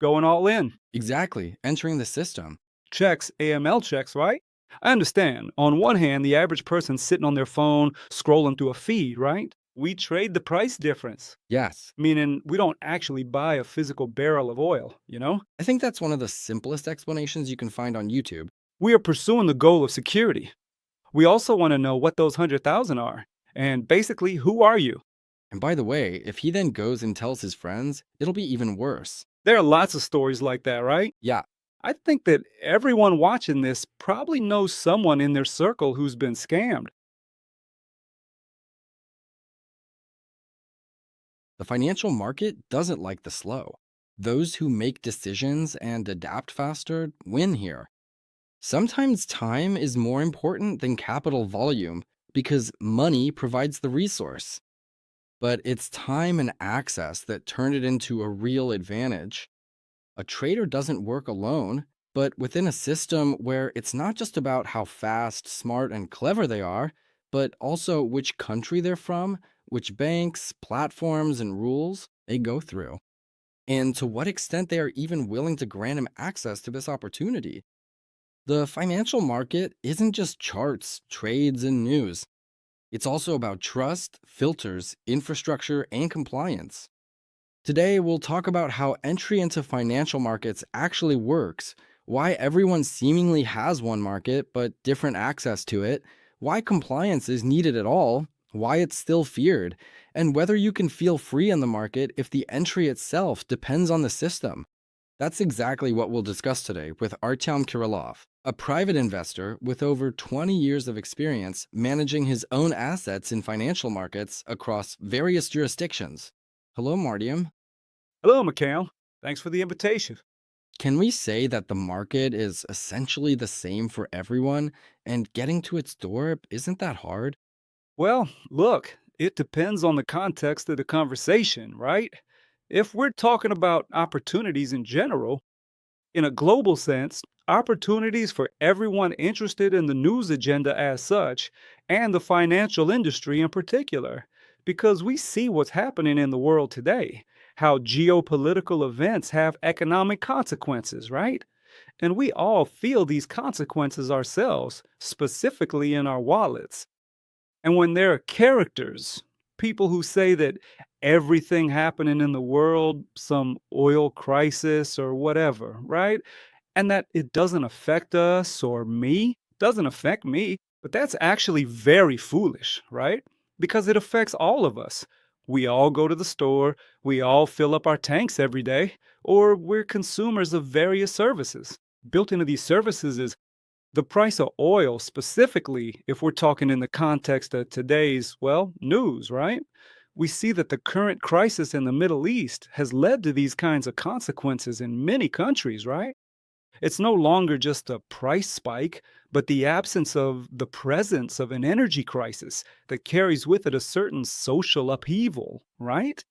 Going all in. Exactly, entering the system. Checks, AML checks, right? I understand. On one hand, the average person sitting on their phone scrolling through a feed, right? We trade the price difference, Yes. meaning we don't actually buy a physical barrel of oil? I think that's one of the simplest explanations you can find on YouTube. We are pursuing the goal of security. We also want to know what those 100,000 are. And basically, who are you? And by the way, if he then goes and tells his friends, it'll be even worse. There are lots of stories like that, right? Yeah, I think that everyone watching this probably knows someone in their circle who's been scammed. the financial market doesn't like the slow. Those who make decisions and adapt faster win here. Sometimes time is more important than capital volume because money provides the resource. But it's time and access that turn it into a real advantage. A trader doesn't work alone, but within a system where it's not just about how fast, smart, and clever they are, but also which country they're from, which banks, platforms, and rules they go through, and to what extent they are even willing to grant him access to this opportunity. The financial market isn't just charts, trades, and news. It's also about trust, filters, infrastructure, and compliance. Today, we'll talk about how entry into financial markets actually works, why everyone seemingly has one market but different access to it, why compliance is needed at all, why it's still feared, and whether you can feel free in the market if the entry itself depends on the system. That's exactly what we'll discuss today with Artem Kirilov, a private investor with over 20 years of experience managing his own assets in financial markets across various jurisdictions. Hello, Martium. Hello, Mikhail. Thanks for the invitation. Can we say that the market is essentially the same for everyone and getting to its door isn't that hard? Well, look, it depends on the context of the conversation, right? If we're talking about opportunities in general, in a global sense, opportunities for everyone interested in the news agenda as such, and the financial industry in particular, because we see what's happening in the world today, how geopolitical events have economic consequences, right? And we all feel these consequences ourselves, specifically in our wallets. And when there are characters, people who say that everything happening in the world, some oil crisis or whatever, right? And that it doesn't affect us or me, doesn't affect me, but that's actually very foolish, right? Because it affects all of us. We all go to the store, we all fill up our tanks every day, or we're consumers of various services. Built into these services is the price of oil, specifically, if we're talking in the context of today's, well, news, right? We see that the current crisis in the Middle East has led to these kinds of consequences in many countries, right? It's no longer just a price spike, but the absence of the presence of an energy crisis that carries with it a certain social upheaval, right?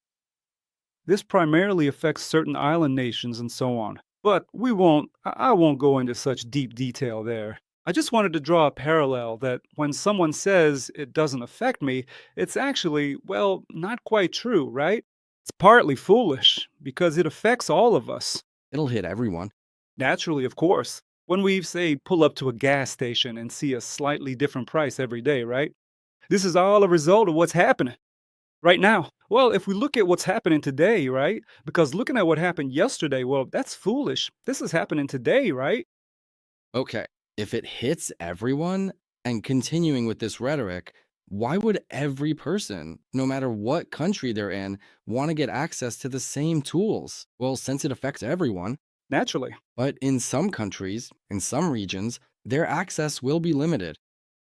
This primarily affects certain island nations and so on. But I won't go into such deep detail there. I just wanted to draw a parallel that when someone says it doesn't affect me, it's actually, well, not quite true, right? It's partly foolish because it affects all of us. It'll hit everyone. Naturally, of course. When we, say, pull up to a gas station and see a slightly different price every day, right? This is all a result of what's happening right now. Well, if we look at what's happening today, right? Because looking at what happened yesterday, well, that's foolish. This is happening today, right? Okay, if it hits everyone, and continuing with this rhetoric, why would every person, no matter what country they're in, want to get access to the same tools? Well, since it affects everyone. Naturally. But in some countries, in some regions, their access will be limited.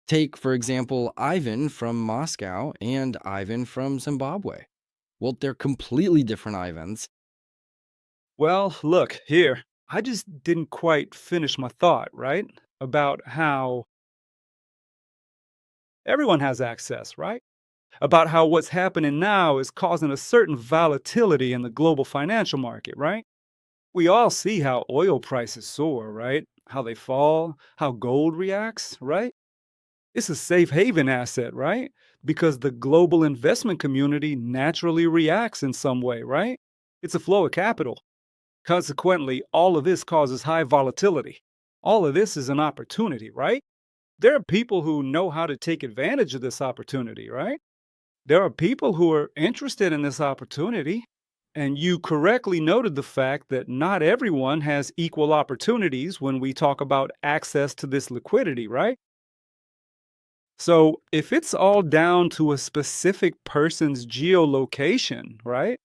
Take, for example, Ivan from Moscow and Ivan from Zimbabwe. Well, they're completely different Ivans. Well, look, here. I just didn't quite finish my thought, right? About how everyone has access, right? About how what's happening now is causing a certain volatility in the global financial market, right? We all see how oil prices soar, right? How they fall, how gold reacts, right? It's a safe haven asset, right? Because the global investment community naturally reacts in some way, right? It's a flow of capital. Consequently, all of this causes high volatility. All of this is an opportunity, right? There are people who know how to take advantage of this opportunity, right? There are people who are interested in this opportunity. And you correctly noted the fact that not everyone has equal opportunities when we talk about access to this liquidity, right? So if it's all down to a specific person's geolocation, right?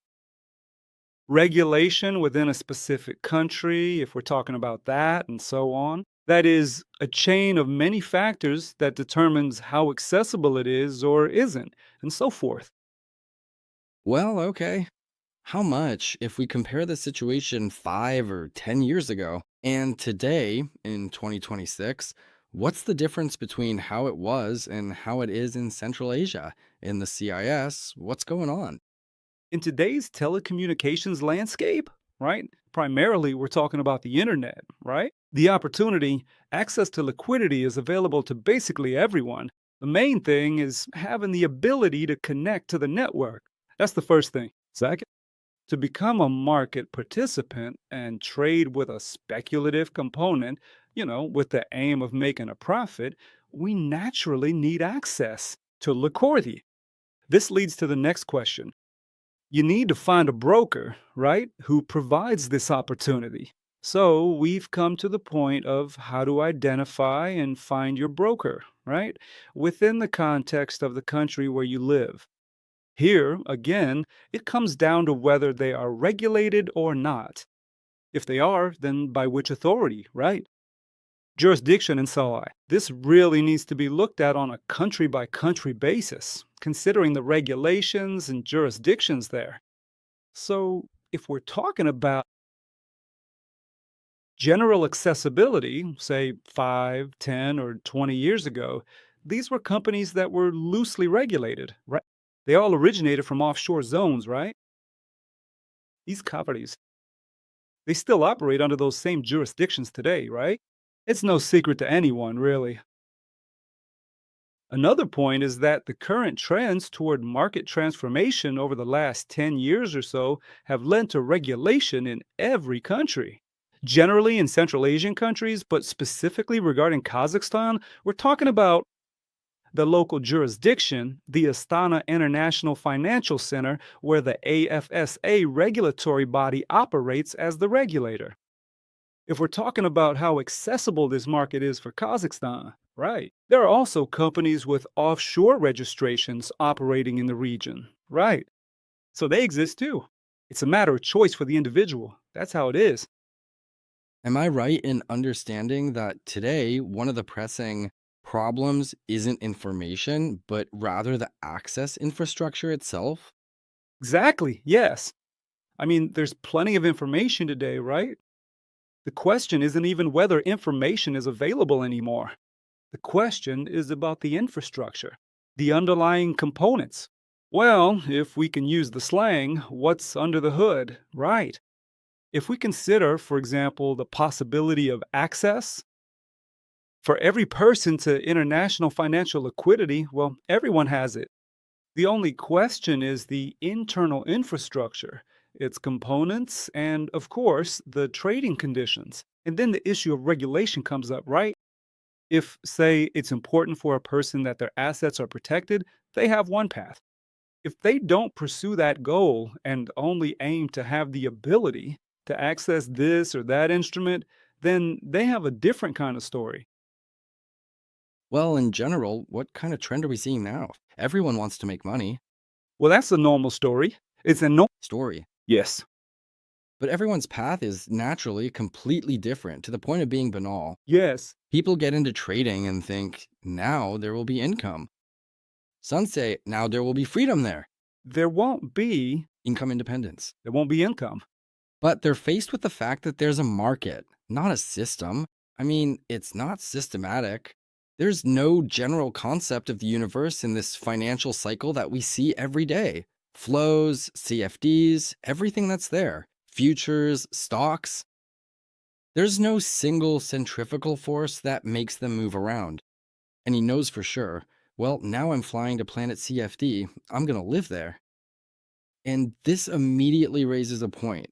Regulation within a specific country, if we're talking about that, and so on. That is a chain of many factors that determines how accessible it is or isn't, and so forth. Well, okay. How much if we compare the situation 5 or 10 years ago and today in 2026? What's the difference between how it was and how it is in Central Asia? In the CIS, what's going on? In today's telecommunications landscape, right? Primarily, we're talking about the internet, right? The opportunity, access to liquidity is available to basically everyone. The main thing is having the ability to connect to the network. That's the first thing. Second, to become a market participant and trade with a speculative component, with the aim of making a profit, we naturally need access to liquidity. This leads to the next question. You need to find a broker, right, who provides this opportunity. So we've come to the point of how to identify and find your broker, right, within the context of the country where you live. Here, again, it comes down to whether they are regulated or not. If they are, then by which authority, right? Jurisdiction and so on. This really needs to be looked at on a country by country basis, considering the regulations and jurisdictions there. So, if we're talking about general accessibility, say 5, 10, or 20 years ago, these were companies that were loosely regulated, right? They all originated from offshore zones, right? These companies, they still operate under those same jurisdictions today, right? It's no secret to anyone, really. Another point is that the current trends toward market transformation over the last 10 years or so have led to regulation in every country. Generally in Central Asian countries, but specifically regarding Kazakhstan, we're talking about the local jurisdiction, the Astana International Financial Center, where the AFSA regulatory body operates as the regulator. If we're talking about how accessible this market is for Kazakhstan, right? There are also companies with offshore registrations operating in the region, right? So they exist too. It's a matter of choice for the individual. That's how it is. Am I right in understanding that today one of the pressing problems isn't information, but rather the access infrastructure itself? Exactly, yes. I mean, there's plenty of information today, right? The question isn't even whether information is available anymore. The question is about the infrastructure, the underlying components. Well, if we can use the slang, what's under the hood, right? If we consider, for example, the possibility of access for every person to international financial liquidity, well, everyone has it. The only question is the internal infrastructure, its components, and of course, the trading conditions. And then the issue of regulation comes up, right? If, say, it's important for a person that their assets are protected, they have one path. If they don't pursue that goal and only aim to have the ability to access this or that instrument, then they have a different kind of story. Well, in general, what kind of trend are we seeing now? Everyone wants to make money. Well, that's a normal story. It's a no. Story. Yes. But everyone's path is naturally completely different to the point of being banal. Yes. People get into trading and think, now there will be income. Some say, now there will be freedom there, There won't be income independence. there won't be income. But they're faced with the fact that there's a market, not a system. I mean, it's not systematic. There's no general concept of the universe in this financial cycle that we see every day. Flows, CFDs, everything that's there. Futures, stocks. There's no single centrifugal force that makes them move around. And he knows for sure, well, now I'm flying to planet CFD. I'm going to live there. And this immediately raises a point.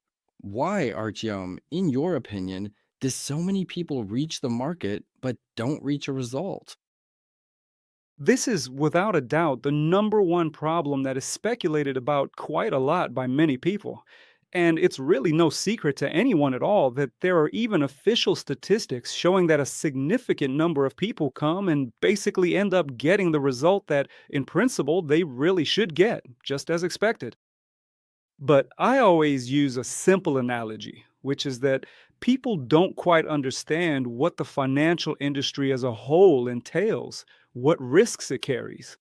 Why, Artyom, in your opinion, does so many people reach the market but don't reach a result? This is without a doubt the number one problem that is speculated about quite a lot by many people. And it's really no secret to anyone at all that there are even official statistics showing that a significant number of people come and basically end up getting the result that, in principle, they really should get, just as expected. But I always use a simple analogy, which is that people don't quite understand what the financial industry as a whole entails, what risks it carries.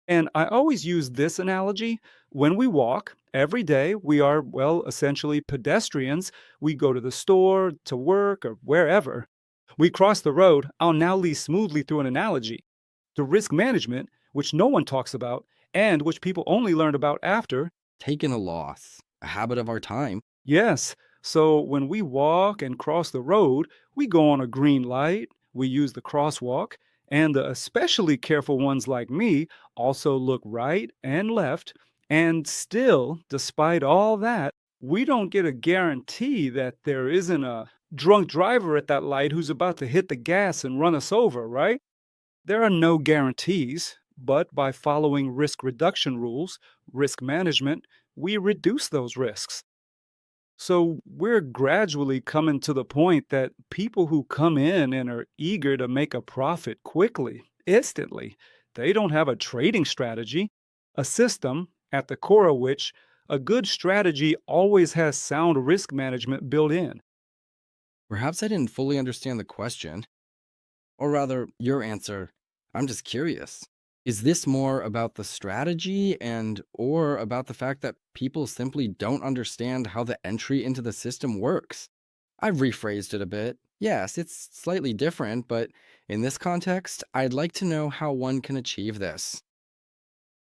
And I always use this analogy when we walk. Every day, we are, well, essentially pedestrians. We go to the store, to work, or wherever. We cross the road. I'll now lead smoothly through an analogy to risk management, which no one talks about, and which people only learn about after. Taking a loss, a habit of our time. Yes. So when we walk and cross the road, we go on a green light, we use the crosswalk, and the especially careful ones like me also look right and left. And still, despite all that, we don't get a guarantee that there isn't a drunk driver at that light who's about to hit the gas and run us over, right? There are no guarantees, but by following risk reduction rules, risk management, we reduce those risks. So we're gradually coming to the point that people who come in and are eager to make a profit quickly, instantly, they don't have a trading strategy, a system at the core of which a good strategy always has sound risk management built in. Perhaps I didn't fully understand the question, or rather, your answer. I'm just curious. Is this more about the strategy and or about the fact that people simply don't understand how the entry into the system works? I've rephrased it a bit. Yes, it's slightly different, but in this context, I'd like to know how one can achieve this.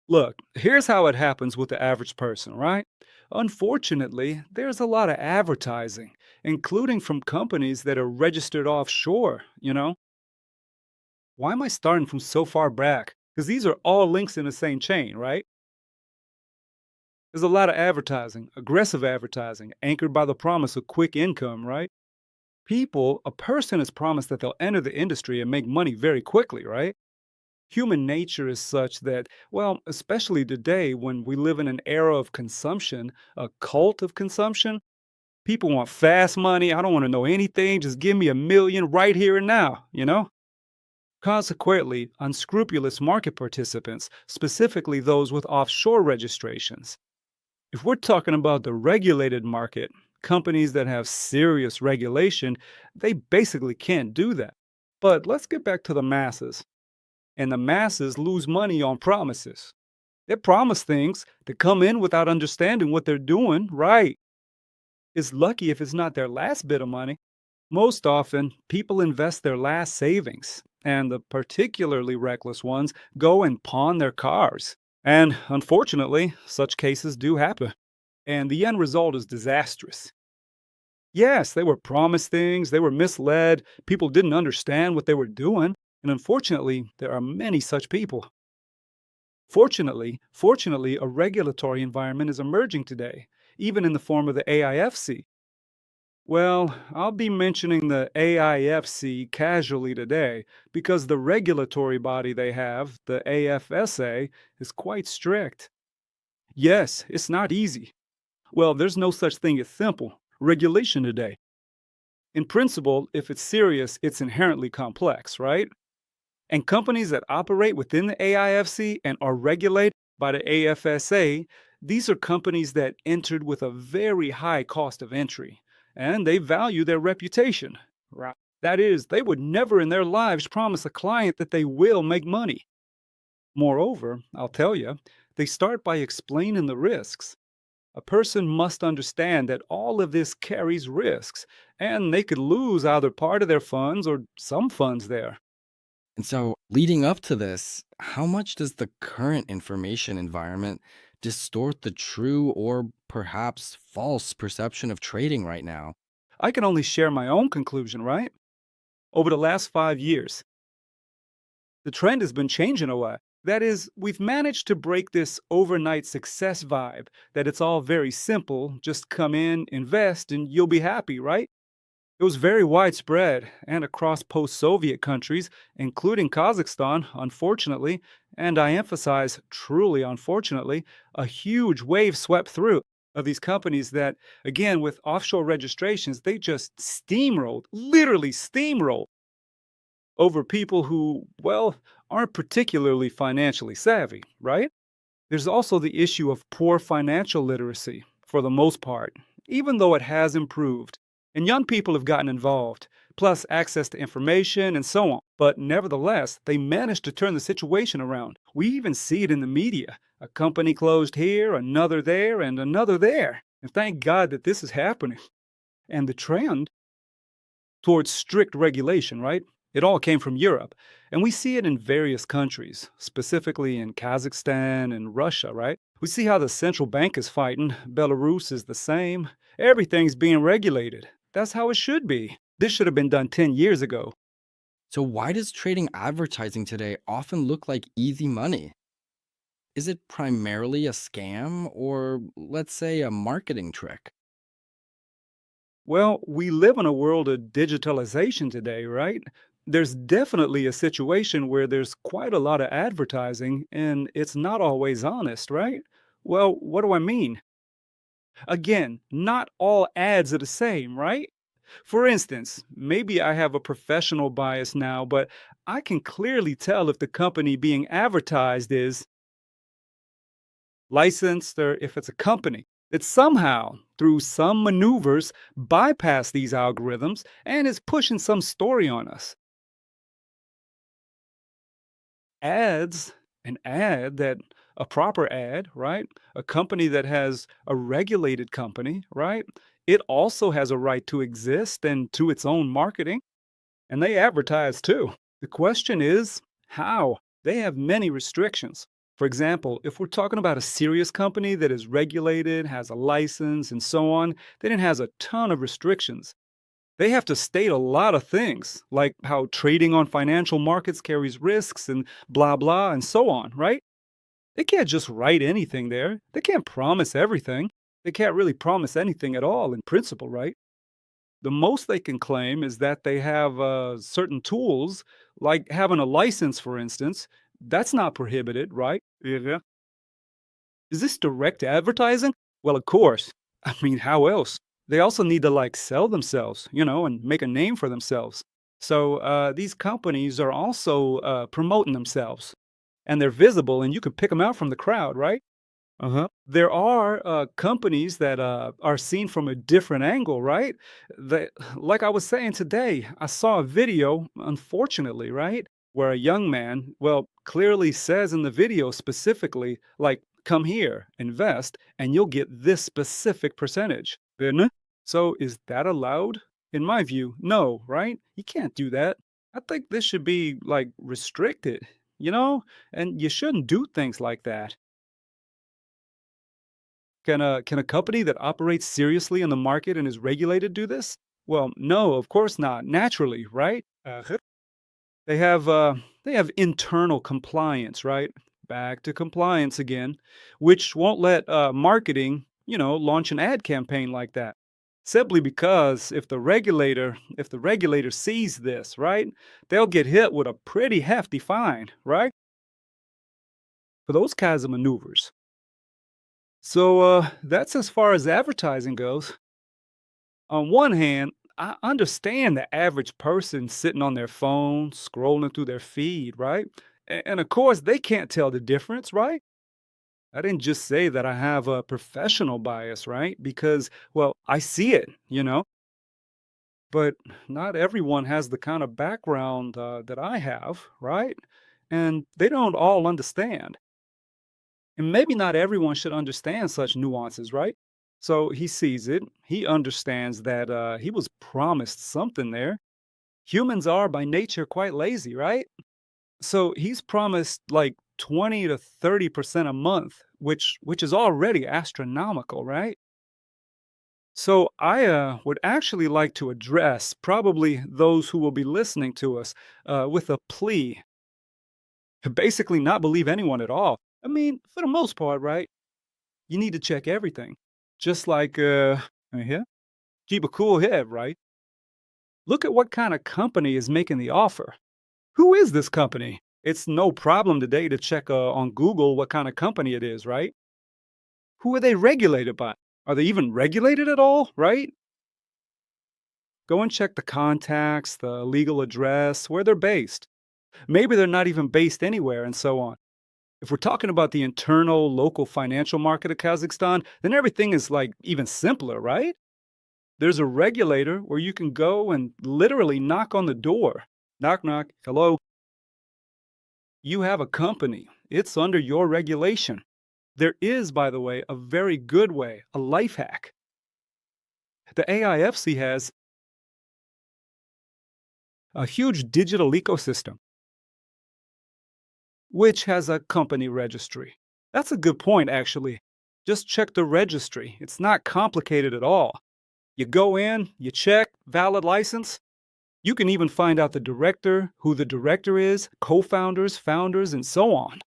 Look, here's how it happens with the average person, right? Unfortunately, there's a lot of advertising, including from companies that are registered offshore. Why am I starting from so far back? Because these are all links in the same chain, right? There's a lot of advertising, aggressive advertising, anchored by the promise of quick income, right? A person is promised that they'll enter the industry and make money very quickly, right? Human nature is such that, well, especially today when we live in an era of consumption, a cult of consumption, people want fast money. I don't want to know anything. Just give me a million right here and now? Consequently, unscrupulous market participants, specifically those with offshore registrations. If we're talking about the regulated market, companies that have serious regulation, they basically can't do that. But let's get back to the masses. And the masses lose money on promises. They promise things to come in without understanding what they're doing, right? It's lucky if it's not their last bit of money. Most often, people invest their last savings, and the particularly reckless ones go and pawn their cars. And unfortunately, such cases do happen. And the end result is disastrous. Yes, they were promised things, they were misled, people didn't understand what they were doing, and unfortunately, there are many such people. Fortunately, a regulatory environment is emerging today, even in the form of the AIFC. Well, I'll be mentioning the AIFC casually today because the regulatory body they have, the AFSA, is quite strict. Yes, it's not easy. Well, there's no such thing as simple regulation today. In principle, if it's serious, it's inherently complex, right? And companies that operate within the AIFC and are regulated by the AFSA, these are companies that entered with a very high cost of entry, and they value their reputation. Right. That is, they would never in their lives promise a client that they will make money. Moreover, I'll tell you, they start by explaining the risks. A person must understand that all of this carries risks, and they could lose either part of their funds or some funds there. And so, leading up to this, how much does the current information environment distort the true or perhaps false perception of trading right now? I can only share my own conclusion, right? Over the last 5 years, the trend has been changing a lot. That is, we've managed to break this overnight success vibe that it's all very simple, just come in, invest, and you'll be happy, right? It was very widespread and across post Soviet countries, including Kazakhstan, unfortunately, and I emphasize truly unfortunately, a huge wave swept through of these companies that, again, with offshore registrations, they just steamrolled, literally steamrolled over people who, well, aren't particularly financially savvy, right? There's also the issue of poor financial literacy, for the most part, even though it has improved. And young people have gotten involved, plus access to information and so on. But nevertheless, they managed to turn the situation around. We even see it in the media. A company closed here, another there, and another there. And thank God that this is happening. And the trend towards strict regulation, right? It all came from Europe. And we see it in various countries, specifically in Kazakhstan and Russia, right? We see how the central bank is fighting. Belarus is the same. Everything's being regulated. That's how it should be. This should have been done 10 years ago. So, why does trading advertising today often look like easy money? Is it primarily a scam or, let's say, a marketing trick? Well, we live in a world of digitalization today, right? There's definitely a situation where there's quite a lot of advertising and it's not always honest, right? Well, what do I mean? Again, not all ads are the same, right? For instance, maybe I have a professional bias now, but I can clearly tell if the company being advertised is licensed or if it's a company that somehow, through some maneuvers, bypass these algorithms and is pushing some story on us. Ads, an ad that a proper ad, right? A company that has a regulated company, right? It also has a right to exist and to its own marketing, and they advertise too. The question is how? They have many restrictions. For example, if we're talking about a serious company that is regulated, has a license, and so on, then it has a ton of restrictions. They have to state a lot of things, like how trading on financial markets carries risks and blah, blah, and so on, right? They can't just write anything there. They can't promise everything. They can't really promise anything at all in principle, right? The most they can claim is that they have certain tools, like having a license, for instance. That's not prohibited, right? Yeah. Is this direct advertising? Well, of course. I mean, how else? They also need to like sell themselves, and make a name for themselves. So these companies are also promoting themselves and they're visible and you can pick them out from the crowd, right? Uh-huh. There are companies that are seen from a different angle, right? That, like I was saying today, I saw a video, unfortunately, right, where a young man, well, clearly says in the video specifically, like, come here, invest, and you'll get this specific percentage. Didn't it? So is that allowed? In my view, no, right? You can't do that. I think this should be like restricted, you know? And you shouldn't do things like that. Can a company that operates seriously in the market and is regulated do this? Well, no, of course not. Naturally, right? They have they have internal compliance, right? Back to compliance again, which won't let marketing, launch an ad campaign like that. Simply because if the regulator sees this, right, they'll get hit with a pretty hefty fine, right? For those kinds of maneuvers. So that's as far as advertising goes. On one hand, I understand the average person sitting on their phone, scrolling through their feed, right? And of course, they can't tell the difference, right? I didn't just say that I have a professional bias, right? Because, well, I see it, but not everyone has the kind of background that I have, right? And they don't all understand. And maybe not everyone should understand such nuances, right? So he sees it. He understands that he was promised something there. Humans are by nature quite lazy, right? So he's promised like 20 to 30% a month, which is already astronomical, right? So I would actually like to address probably those who will be listening to us with a plea. Basically, not believe anyone at all. I mean, for the most part, right? You need to check everything. Just like, yeah, keep a cool head, right? Look at what kind of company is making the offer. Who is this company? It's no problem today to check on Google what kind of company it is, right? Who are they regulated by? Are they even regulated at all, right? Go and check the contacts, the legal address, where they're based. Maybe they're not even based anywhere, and so on. If we're talking about the internal local financial market of Kazakhstan, then everything is like even simpler, right? There's a regulator where you can go and literally knock on the door. Knock, knock. Hello. You have a company. It's under your regulation. There is, by the way, a very good way, a life hack. The AIFC has a huge digital ecosystem, which has a company registry. That's a good point, actually. Just check the registry. It's not complicated at all. You go in, you check, valid license. You can even find out the director, who the director is, co founders, founders, and so on.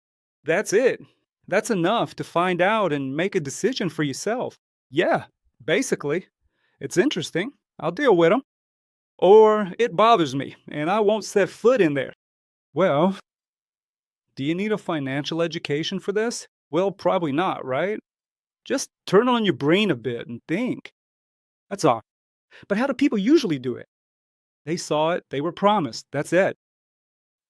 That's it. That's enough to find out and make a decision for yourself. Yeah, basically. It's interesting. I'll deal with them. Or it bothers me and I won't set foot in there. Well, do you need a financial education for this? Well, probably not, right? Just turn on your brain a bit and think. That's all. But how do people usually do it? They saw it, they were promised. That's it.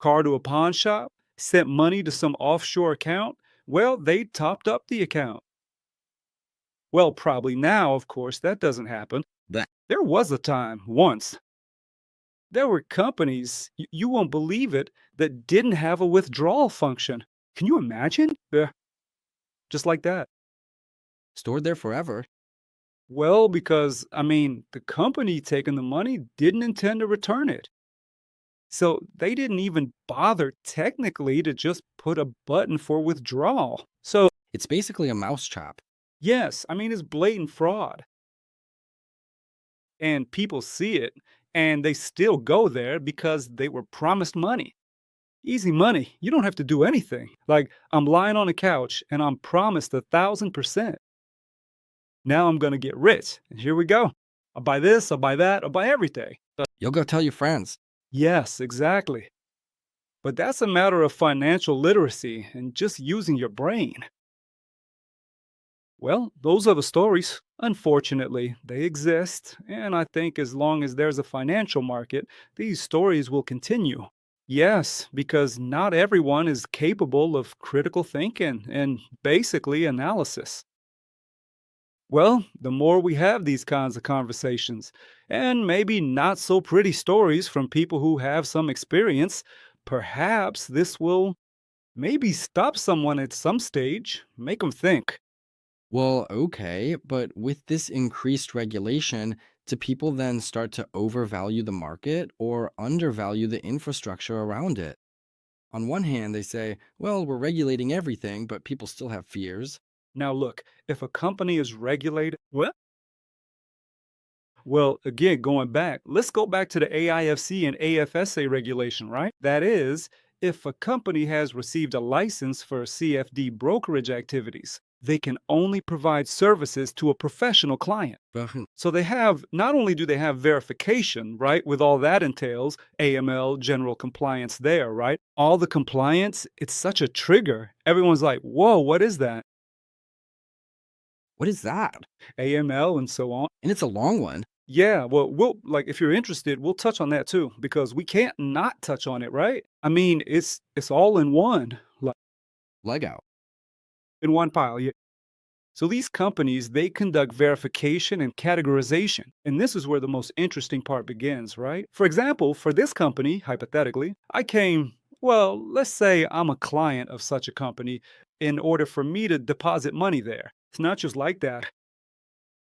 Car to a pawn shop, sent money to some offshore account. Well, they topped up the account. Well, probably now, of course, that doesn't happen. That There was a time, once, there were companies, you won't believe it, that didn't have a withdrawal function. Can you imagine? Just like that. stored there forever. Well, because, I mean, the company taking the money didn't intend to return it. So they didn't even bother technically to just put a button for withdrawal. So, It's basically a mousetrap. yes, I mean, it's blatant fraud. And people see it and they still go there because they were promised money. Easy money. You don't have to do anything. Like, I'm lying on a couch and I'm promised 1,000%. Now I'm going to get rich. And here we go. I'll buy this, I'll buy that, I'll buy everything. You'll go tell your friends. Yes, exactly. But that's a matter of financial literacy and just using your brain. Well, those are the stories. Unfortunately, they exist, and I think as long as there's a financial market, these stories will continue. Yes, because not everyone is capable of critical thinking and basically analysis. Well, the more we have these kinds of conversations, and maybe not so pretty stories from people who have some experience, perhaps this will maybe stop someone at some stage, make them think. Well, okay, but with this increased regulation, do people then start to overvalue the market or undervalue the infrastructure around it? On one hand, they say, well, we're regulating everything, but people still have fears. Now, look, if a company is regulated, well, again, going back, let's go back to the AIFC and AFSA regulation, right? That is, if a company has received a license for CFD brokerage activities, they can only provide services to a professional client. Well, So they have, not only do they have verification, right, with all that entails, AML, general compliance there, right? All the compliance, it's such a trigger. Everyone's like, whoa, what is that? what is that? AML and so on. And it's a long one. Yeah, well, we'll like if you're interested, we'll touch on that too because we can't not touch on it, right? I mean, it's all in one, like Lego. in one pile. Yeah. So these companies, they conduct verification and categorization. And this is where the most interesting part begins, right? For example, for this company, hypothetically, well, let's say I'm a client of such a company in order for me to deposit money there. It's not just like that.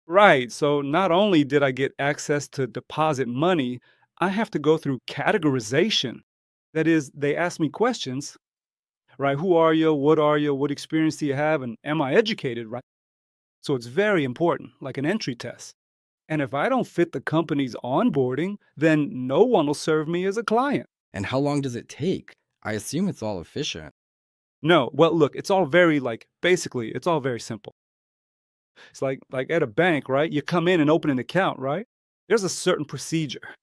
Right. So not only did I get access to deposit money, I have to go through categorization. That is, they ask me questions, right? Who are you? What are you? What experience do you have? And am I educated, right? So it's very important, like an entry test. And if I don't fit the company's onboarding, then no one will serve me as a client. And how long does it take? I assume it's all efficient. No, well, look, it's all very basically, it's all very simple. It's like at a bank, right? You come in and open an account, right? There's a certain procedure.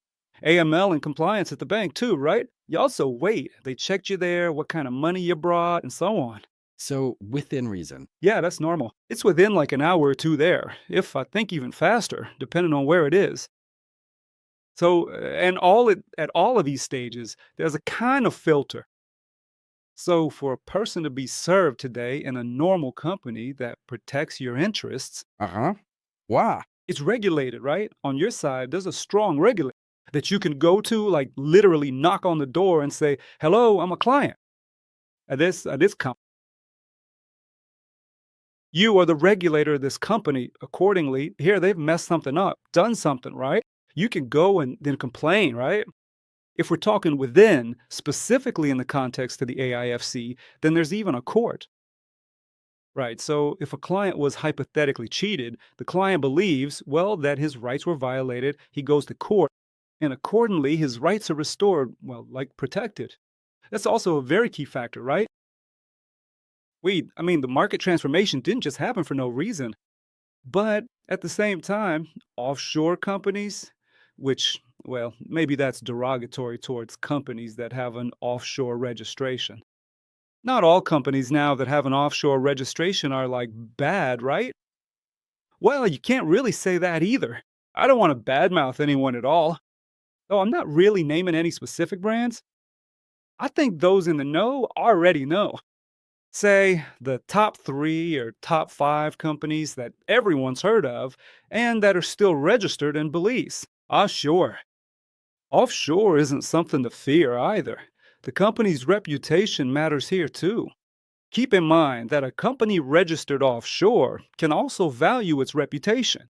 AML and compliance at the bank too, right? You also wait. They checked you there, what kind of money you brought, and so on. So, within reason. Yeah, that's normal. It's within like an hour or two there, if I think even faster, depending on where it is. So, and at all of these stages, there's a kind of filter. So, for a person to be served today in a normal company that protects your interests, Uh huh. Why? it's regulated, right? On your side, there's a strong regulator that you can go to, like literally knock on the door and say, "Hello, I'm a client at this company. You are the regulator of this company. Accordingly, here they've messed something up, done something, right? You can go and then complain, right? If we're talking within, specifically in the context of the AIFC, then there's even a court, right? So if a client was hypothetically cheated, the client believes, well, that his rights were violated. He goes to court, and accordingly, his rights are restored, well, like protected. That's also a very key factor, right? I mean, the market transformation didn't just happen for no reason. But at the same time, offshore companies, which, well, maybe that's derogatory towards companies that have an offshore registration. Not all companies now that have an offshore registration are like bad, right? Well, you can't really say that either. I don't want to badmouth anyone at all. Though I'm not really naming any specific brands. I think those in the know already know. Say the top three or top five companies that everyone's heard of and that are still registered in Belize. Offshore. Offshore isn't something to fear either. The company's reputation matters here too. Keep in mind that a company registered offshore can also value its reputation.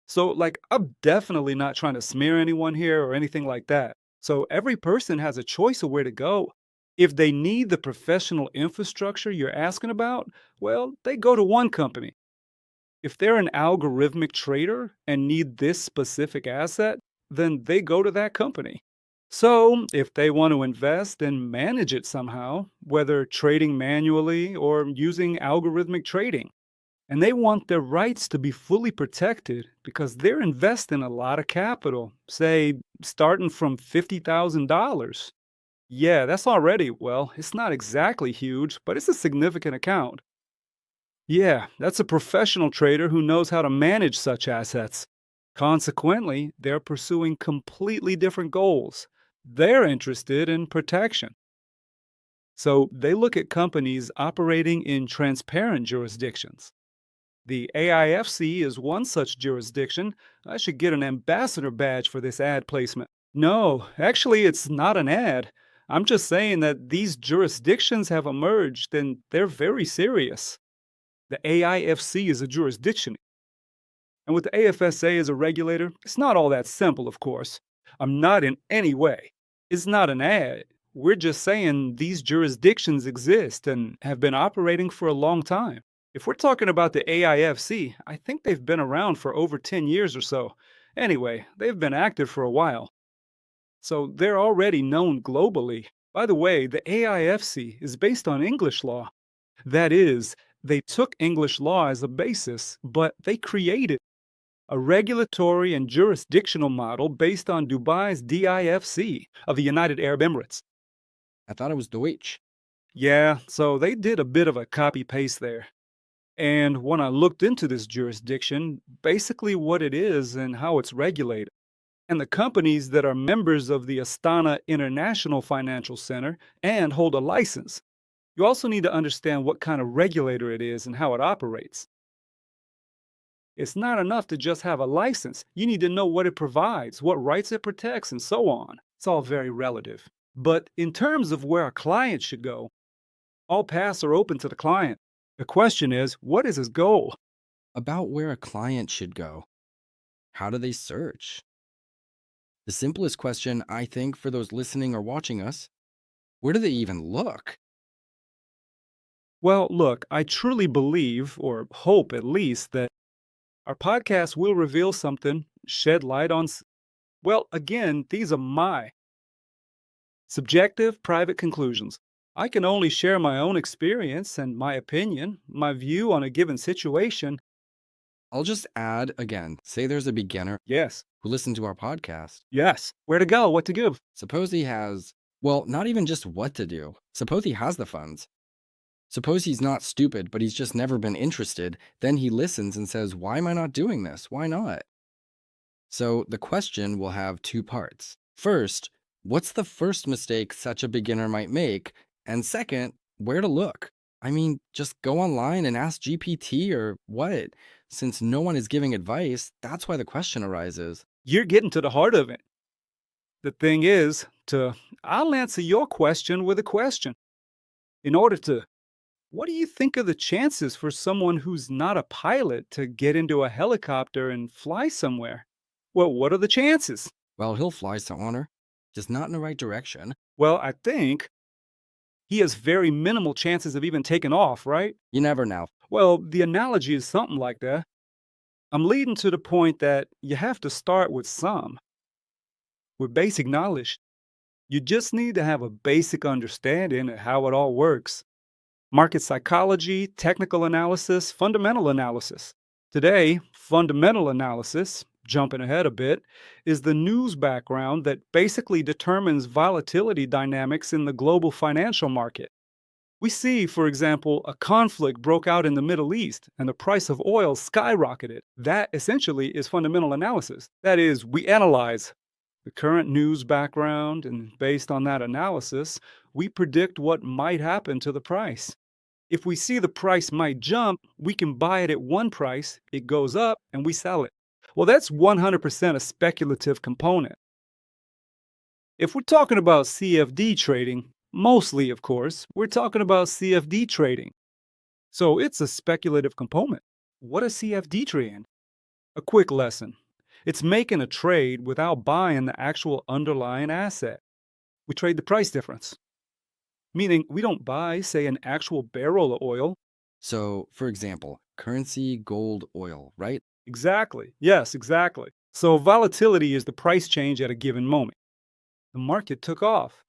So, I'm definitely not trying to smear anyone here or anything like that. So, every person has a choice of where to go. If they need the professional infrastructure you're asking about, well, they go to one company. If they're an algorithmic trader and need this specific asset, then they go to that company. So, if they want to invest and manage it somehow, whether trading manually or using algorithmic trading, and they want their rights to be fully protected because they're investing a lot of capital, say starting from $50,000. Yeah, that's already, well, it's not exactly huge, but it's a significant account. Yeah, that's a professional trader who knows how to manage such assets. Consequently, they're pursuing completely different goals. They're interested in protection. So they look at companies operating in transparent jurisdictions. The AIFC is one such jurisdiction. I should get an ambassador badge for this ad placement. No, actually, it's not an ad. I'm just saying that these jurisdictions have emerged and they're very serious. The AIFC is a jurisdiction, and with the AFSA as a regulator, it's not all that simple, of course. I'm not in any way. It's not an ad. We're just saying these jurisdictions exist and have been operating for a long time. If we're talking about the AIFC, I think they've been around for over 10 years or so. Anyway, they've been active for a while. So they're already known globally. By the way, the AIFC is based on English law. That is, they took English law as a basis, but they created a regulatory and jurisdictional model based on Dubai's DIFC of the United Arab Emirates. I thought it was Deutsch. Yeah, so they did a bit of a copy paste there. And when I looked into this jurisdiction, basically what it is and how it's regulated, and the companies that are members of the Astana International Financial Center and hold a license. You also need to understand what kind of regulator it is and how it operates. It's not enough to just have a license. You need to know what it provides, what rights it protects, and so on. It's all very relative. But in terms of where a client should go, all paths are open to the client. The question is, what is his goal? About where a client should go. How do they search? The simplest question, I think, for those listening or watching us, where do they even look? Well, look, I truly believe, or hope at least, that our podcast will reveal something, shed light on. Well, again, these are my subjective, private conclusions. I can only share my own experience and my opinion, my view on a given situation. I'll just add again, say there's a beginner Yes, who listened to our podcast. yes. Where to go, what to give. Suppose he has, well, not even just what to do. Suppose he has the funds. Suppose he's not stupid, but he's just never been interested. Then he listens and says, why am I not doing this? Why not? So the question will have two parts. First, what's the first mistake such a beginner might make? And second, where to look? I mean, just go online and ask GPT or what? Since no one is giving advice, that's why the question arises. You're getting to the heart of it. The thing is, I'll answer your question with a question. In order to, what do you think are the chances for someone who's not a pilot to get into a helicopter and fly somewhere? Well, what are the chances? Well, he'll fly to honor, just not in the right direction. Well, I think he has very minimal chances of even taking off, right? You never know. Well, the analogy is something like that. I'm leading to the point that you have to start with basic knowledge. You just need to have a basic understanding of how it all works. Market psychology, technical analysis, fundamental analysis. Today, fundamental analysis, jumping ahead a bit, is the news background that basically determines volatility dynamics in the global financial market. We see, for example, a conflict broke out in the Middle East and the price of oil skyrocketed. That essentially is fundamental analysis. That is, we analyze the current news background, and based on that analysis, we predict what might happen to the price. If we see the price might jump, we can buy it at one price, it goes up, and we sell it. Well, that's 100% a speculative component. If we're talking about CFD trading, mostly, of course, we're talking about CFD trading. So it's a speculative component. What is CFD trading? A quick lesson. It's making a trade without buying the actual underlying asset. We trade the price difference. Meaning we don't buy, say, an actual barrel of oil. So, for example, currency, gold, oil, right? Exactly. Yes, exactly. So volatility is the price change at a given moment. The market took off.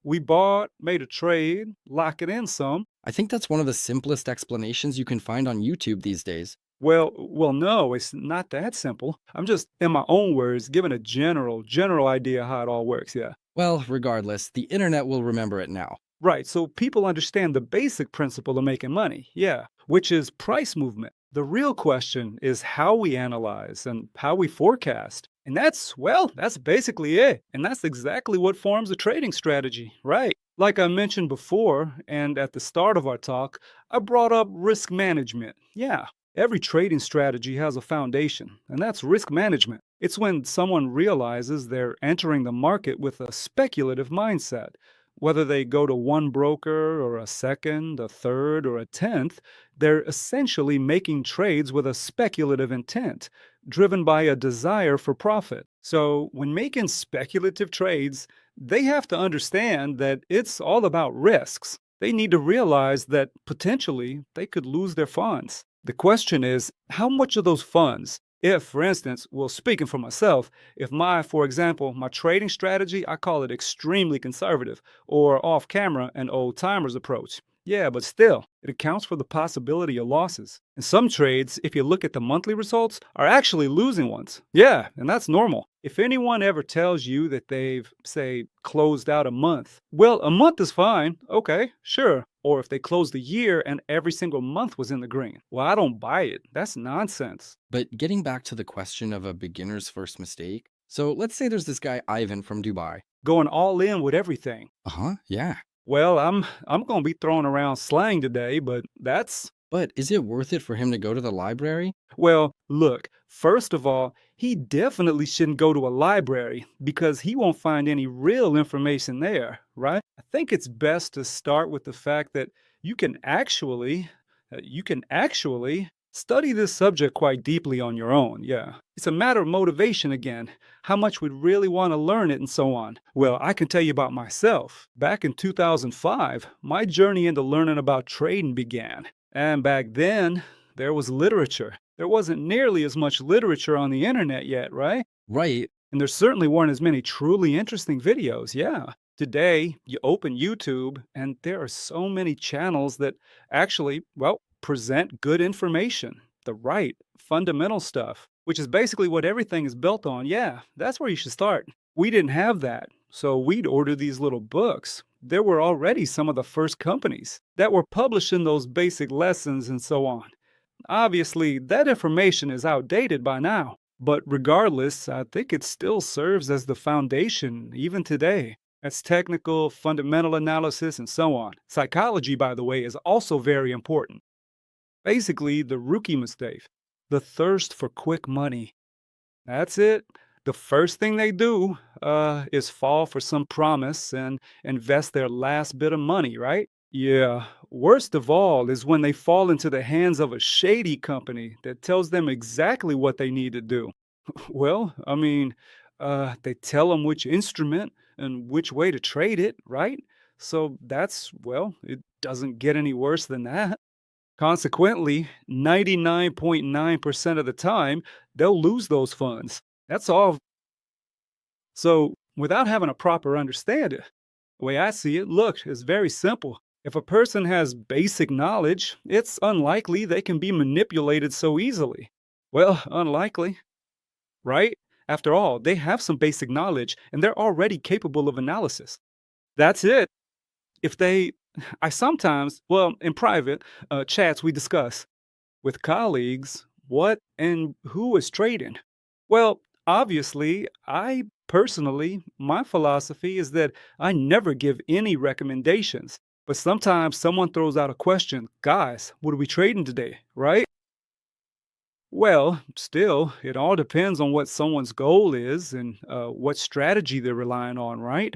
We bought, made a trade, lock it in some. I think that's one of the simplest explanations you can find on YouTube these days. Well, no, it's not that simple. I'm just, in my own words, giving a general idea how it all works, yeah. Well, regardless, the internet will remember it now. Right, so people understand the basic principle of making money, yeah, which is price movement. The real question is how we analyze and how we forecast. And that's basically it. And that's exactly what forms a trading strategy, right? Like I mentioned before, and at the start of our talk, I brought up risk management. Yeah, every trading strategy has a foundation, and that's risk management. It's when someone realizes they're entering the market with a speculative mindset. Whether they go to one broker or a second, a third, or a 10th, they're essentially making trades with a speculative intent, driven by a desire for profit. So, when making speculative trades, they have to understand that it's all about risks. They need to realize that potentially they could lose their funds. The question is, how much of those funds, if, for instance, well, speaking for myself, if for example, my trading strategy, I call it extremely conservative, or off camera, an old timers approach. Yeah, but still, it accounts for the possibility of losses. And some trades, if you look at the monthly results, are actually losing ones. Yeah, and that's normal. If anyone ever tells you that they've, say, closed out a month, well, a month is fine. Okay, sure. Or if they closed the year and every single month was in the green. Well, I don't buy it. That's nonsense. But getting back to the question of a beginner's first mistake, so let's say there's this guy Ivan from Dubai. Going all in with everything. Yeah. Well, I'm going to be throwing around slang today, but But is it worth it for him to go to the library? well, look, first of all, he definitely shouldn't go to a library because he won't find any real information there, right? I think it's best to start with the fact that you can actually study this subject quite deeply on your own. Yeah. It's a matter of motivation again, how much we really want to learn it and so on. Well, I can tell you about myself. Back in 2005, my journey into learning about trading began. And back then, there was literature. There wasn't nearly as much literature on the internet yet, right? Right. And there certainly weren't as many truly interesting videos, yeah. Today, you open YouTube, and there are so many channels that actually, well, present good information, the right fundamental stuff, which is basically what everything is built on. Yeah, that's where you should start. We didn't have that, so we'd order these little books. There were already some of the first companies that were publishing those basic lessons and so on. Obviously, that information is outdated by now, but regardless, I think it still serves as the foundation even today. That's technical, fundamental analysis, and so on. Psychology, by the way, is also very important. Basically, the rookie mistake, the thirst for quick money. That's it. The first thing they do is fall for some promise and invest their last bit of money, right? Yeah, worst of all is when they fall into the hands of a shady company that tells them exactly what they need to do. Well, they tell them which instrument and which way to trade it, right? So it doesn't get any worse than that. Consequently, 99.9% of the time, they'll lose those funds. That's all. So, without having a proper understanding, the way I see it, look, it's very simple. If a person has basic knowledge, it's unlikely they can be manipulated so easily. Well, unlikely, right? After all, they have some basic knowledge and they're already capable of analysis. That's it. If they, I sometimes, well, in private chats, we discuss with colleagues what and who is trading. Well, obviously, I personally, my philosophy is that I never give any recommendations. But sometimes someone throws out a question, guys, what are we trading today? Right? Well, still, it all depends on what someone's goal is and what strategy they're relying on, right?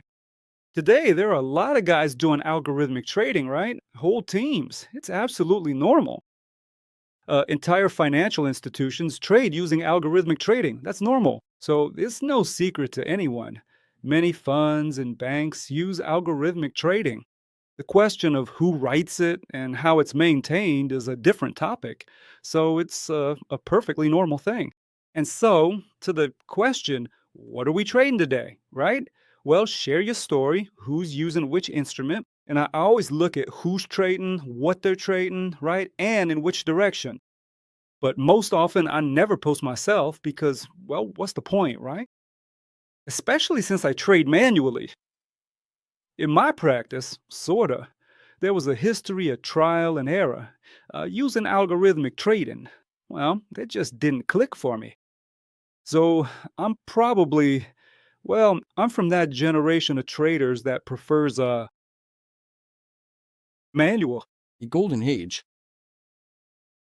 Today, there are a lot of guys doing algorithmic trading, right? Whole teams. It's absolutely normal. Entire financial institutions trade using algorithmic trading. That's normal. So it's no secret to anyone. Many funds and banks use algorithmic trading. The question of who writes it and how it's maintained is a different topic. So it's a perfectly normal thing. And so, to the question, what are we trading today, right? Well, share your story, who's using which instrument. And I always look at who's trading, what they're trading, right? And in which direction. But most often, I never post myself because, well, what's the point, right? Especially since I trade manually. In my practice, sorta, there was a history of trial and error using algorithmic trading. Well, that just didn't click for me. So I'm probably, I'm from that generation of traders that prefers a manual. The golden age.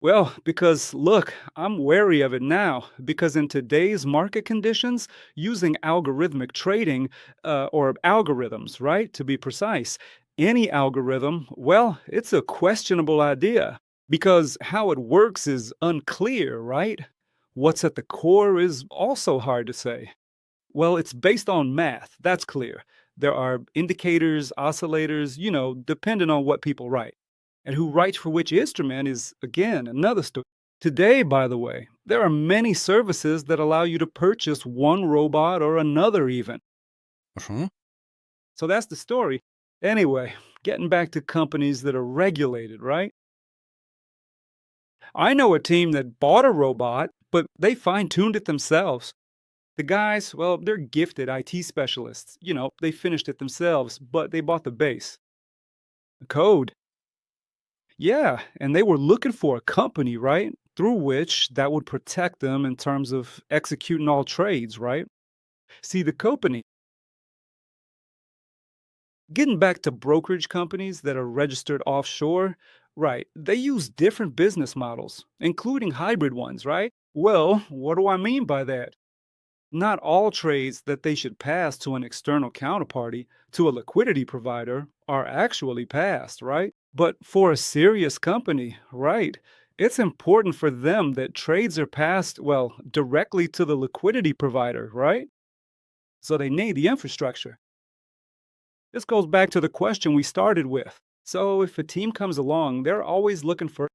Well, because look, I'm wary of it now because in today's market conditions, using algorithmic trading or algorithms, right, to be precise, any algorithm, well, it's a questionable idea because how it works is unclear, right? What's at the core is also hard to say. Well, it's based on math, that's clear. There are indicators, oscillators, depending on what people write. And who writes for which instrument is, again, another story. Today, by the way, there are many services that allow you to purchase one robot or another, even. Uh-huh. So that's the story. Anyway, getting back to companies that are regulated, right? I know a team that bought a robot, but they fine tuned it themselves. The guys, well, they're gifted IT specialists. They finished it themselves, but they bought the base, the code. Yeah, and they were looking for a company, right? Through which that would protect them in terms of executing all trades, right? See, the company, getting back to brokerage companies that are registered offshore, right? They use different business models, including hybrid ones, right? Well, what do I mean by that? Not all trades that they should pass to an external counterparty, to a liquidity provider, are actually passed, right? But for a serious company, right, it's important for them that trades are passed, well, directly to the liquidity provider, right? So they need the infrastructure. This goes back to the question we started with. So if a team comes along, they're always looking for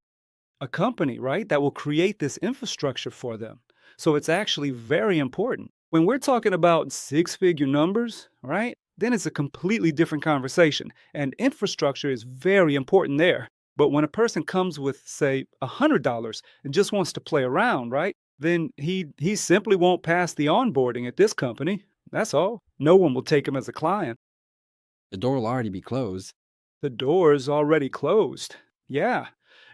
a company, right, that will create this infrastructure for them. So it's actually very important. When we're talking about six-figure numbers, right, then it's a completely different conversation. And infrastructure is very important there. But when a person comes with, say, $100 and just wants to play around, right? Then he simply won't pass the onboarding at this company. That's all. No one will take him as a client. The door will already be closed. The door's already closed. Yeah.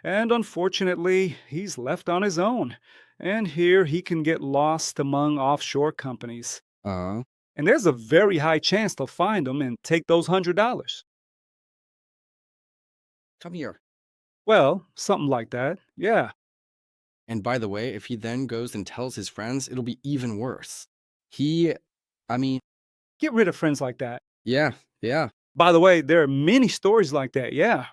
And unfortunately, he's left on his own. And here he can get lost among offshore companies. Uh, And there's a very high chance they'll find him and take those $100. Come here. Well, something like that. Yeah. And by the way, if he then goes and tells his friends, it'll be even worse. He, I mean, Get rid of friends like that. yeah, yeah. By the way, there are many stories like that. Yeah.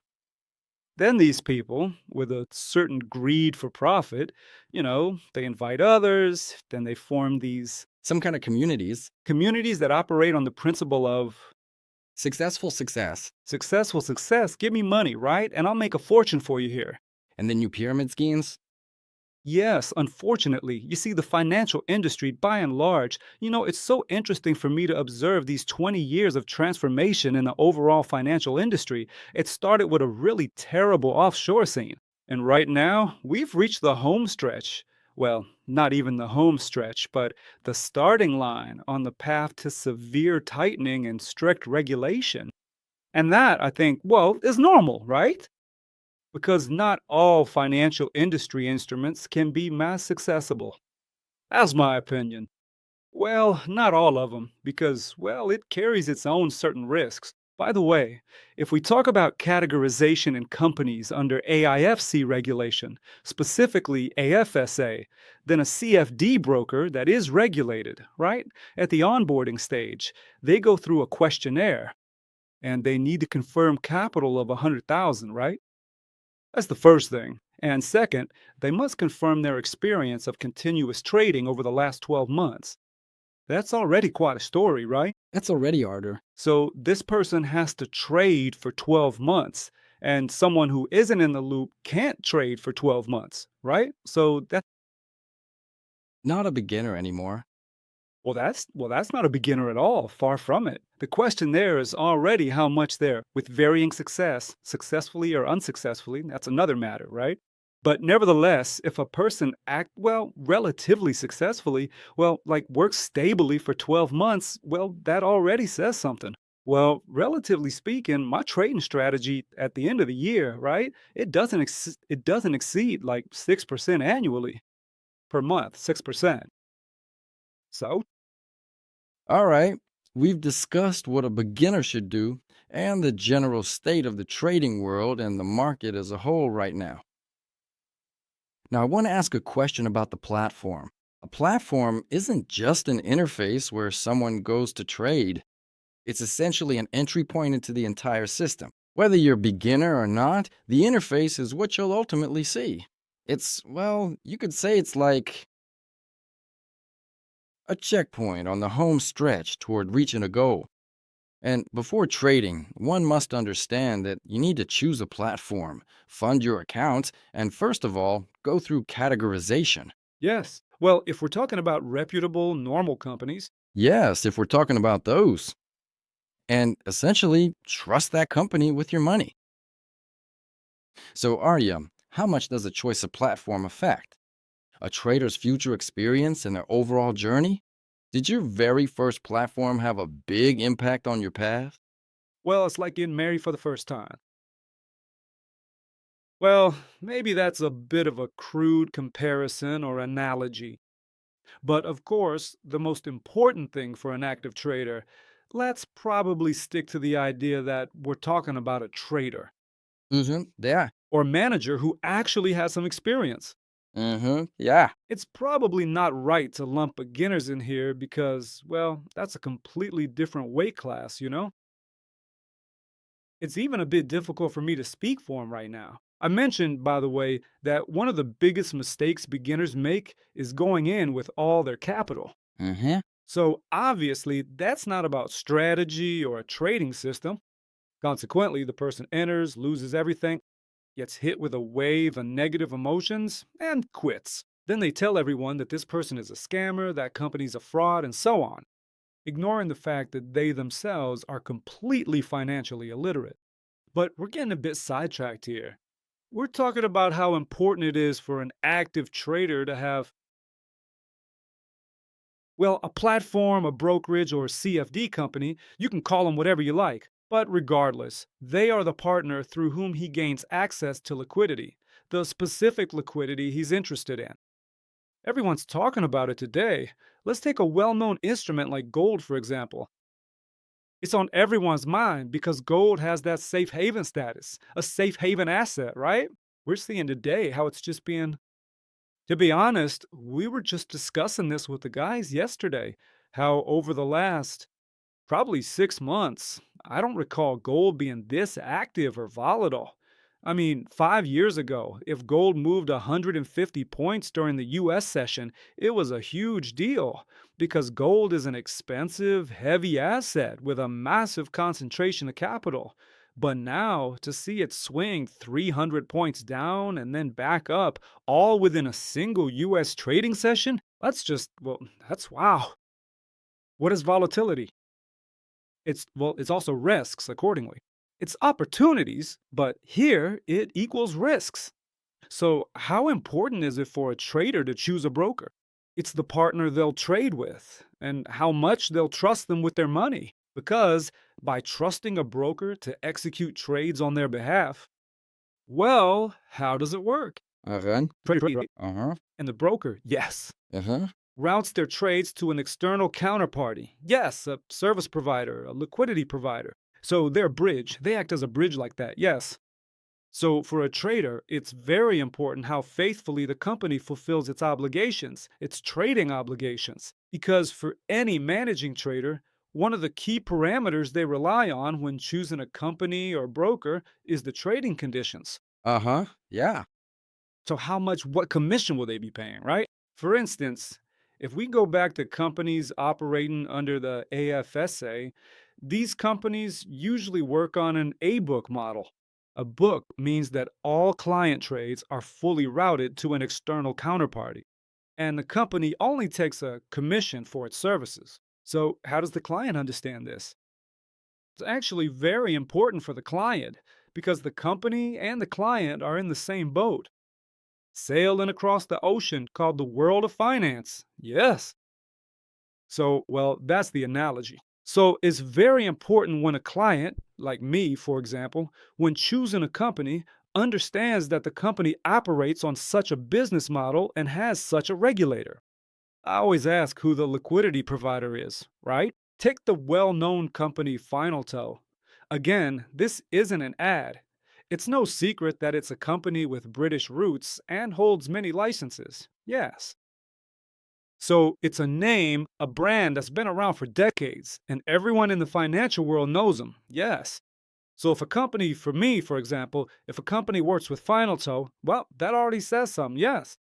Then these people, with a certain greed for profit, they invite others, then they form these Some kind of communities, communities that operate on the principle of successful success, successful success. Give me money, right? And I'll make a fortune for you here. and then new pyramid schemes. Yes, unfortunately, you see, the financial industry, by and large, it's so interesting for me to observe these 20 years of transformation in the overall financial industry. It started with a really terrible offshore scene. And right now, we've reached the home stretch. Well, not even the home stretch, but the starting line on the path to severe tightening and strict regulation. And that, I think, well, is normal, right? Because not all financial industry instruments can be mass accessible. That's my opinion. Well, not all of them, because, well, it carries its own certain risks. By the way, if we talk about categorization in companies under AIFC regulation, specifically AFSA, then a CFD broker that is regulated, right? At the onboarding stage, they go through a questionnaire and they need to confirm capital of 100,000, right? That's the first thing. And second, they must confirm their experience of continuous trading over the last 12 months. That's already quite a story, right? That's already harder. So this person has to trade for 12 months, and someone who isn't in the loop can't trade for 12 months, right? So that Not a beginner anymore. well, that's not a beginner at all, far from it. The question there is already how much they're with varying success, successfully or unsuccessfully, that's another matter, right? But nevertheless, if a person act well, relatively successfully, well, like works stably for 12 months, well, that already says something. Well, relatively speaking, my trading strategy at the end of the year, right? It doesn't exceed like 6% annually per month, 6%. So, All right, we've discussed what a beginner should do and the general state of the trading world and the market as a whole right now. Now, I want to ask a question about the platform. A platform isn't just an interface where someone goes to trade. It's essentially an entry point into the entire system. Whether you're a beginner or not, the interface is what you'll ultimately see. It's, well, you could say it's like a checkpoint on the home stretch toward reaching a goal. And before trading, one must understand that you need to choose a platform, fund your account, and first of all, go through categorization. yes. Well, if we're talking about reputable, normal companies, Yes, if we're talking about those. And essentially, trust that company with your money. So, Arya, how much does a choice of platform affect? A trader's future experience and their overall journey? Did your very first platform have a big impact on your path? well, it's like getting married for the first time. Well, maybe that's a bit of a crude comparison or analogy. But of course, the most important thing for an active trader, let's probably stick to the idea that we're talking about a trader Yeah. or manager who actually has some experience. Yeah. It's probably not right to lump beginners in here because, well, that's a completely different weight class. It's even a bit difficult for me to speak for him right now. I mentioned, by the way, that one of the biggest mistakes beginners make is going in with all their capital. Mm-hmm. So obviously, that's not about strategy or a trading system. Consequently, the person enters, loses everything, gets hit with a wave of negative emotions, and quits. Then they tell everyone that this person is a scammer, that company's a fraud, and so on. ignoring the fact that they themselves are completely financially illiterate. But we're getting a bit sidetracked here. We're talking about how important it is for an active trader to have, well, a platform, a brokerage, or a CFD company. You can call them whatever you like. But regardless, they are the partner through whom he gains access to liquidity, the specific liquidity he's interested in. Everyone's talking about it today. Let's take a well known instrument like gold, for example. It's on everyone's mind because gold has that safe haven status, a safe haven asset, right? We're seeing today how it's just being, to be honest, we were just discussing this with the guys yesterday. How over the last probably 6 months, I don't recall gold being this active or volatile. I mean, 5 years ago, if gold moved 150 points during the US session, it was a huge deal because gold is an expensive, heavy asset with a massive concentration of capital. But now, to see it swing 300 points down and then back up, all within a single US trading session, that's just, well, that's wow. What is volatility? It's also risks accordingly. It's opportunities, but here it equals risks. So, how important is it for a trader to choose a broker? It's the partner they'll trade with and how much they'll trust them with their money. Because by trusting a broker to execute trades on their behalf, well, how does it work? Uh-huh. Trade, Uh-huh. and the broker, yes, Uh-huh. routes their trades to an external counterparty. Yes, a service provider, a liquidity provider. So they're a bridge. They act as a bridge like that. Yes. So for a trader, it's very important how faithfully the company fulfills its obligations, its trading obligations. Because for any managing trader, one of the key parameters they rely on when choosing a company or broker is the trading conditions. Uh-huh. Yeah. So what commission will they be paying, right? For instance, if we go back to companies operating under the AFSA, these companies usually work on an A book model. A book means that all client trades are fully routed to an external counterparty, and the company only takes a commission for its services. So, how does the client understand this? It's actually very important for the client because the company and the client are in the same boat sailing across the ocean called the world of finance. Yes. So, well, that's the analogy. So, it's very important when a client, like me, for example, when choosing a company, understands that the company operates on such a business model and has such a regulator. I always ask who the liquidity provider is, right? Take the well known company Finalto. Again, this isn't an ad. It's no secret that it's a company with British roots and holds many licenses. Yes. So it's a name, a brand that's been around for decades, and everyone in the financial world knows them. Yes. So if a company, for me, for example, if a company works with Finalto, well, that already says something. Yes.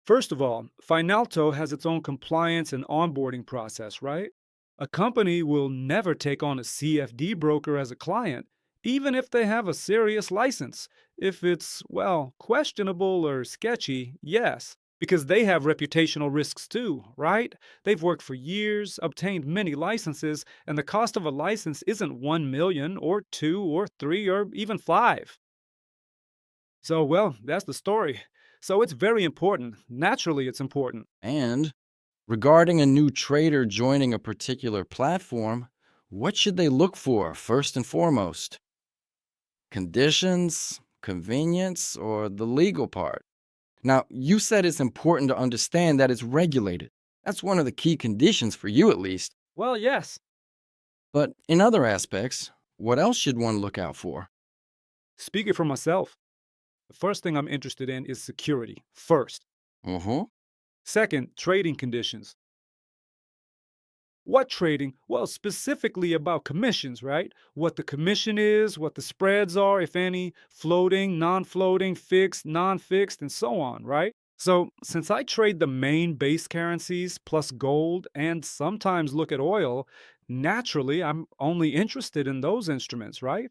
First of all, Finalto has its own compliance and onboarding process, right? A company will never take on a CFD broker as a client, even if they have a serious license. If it's, well, questionable or sketchy, yes, because they have reputational risks too, right? They've worked for years, obtained many licenses, and the cost of a license isn't 1 million or 2 or 3 or even 5. So, well, that's the story. So it's very important. Naturally, it's important. And regarding a new trader joining a particular platform, what should they look for first and foremost? Conditions, convenience, or the legal part? Now, you said it's important to understand that it's regulated. That's one of the key conditions for you, at least. Well, yes. But in other aspects, what else should one look out for? Speaking for myself, the first thing I'm interested in is security. First. Uh huh. Second, trading conditions. What trading? Well, specifically about commissions, right? What the commission is, what the spreads are, if any, floating, non floating, fixed, non fixed, and so on, right? So, since I trade the main base currencies plus gold and sometimes look at oil, naturally I'm only interested in those instruments, right?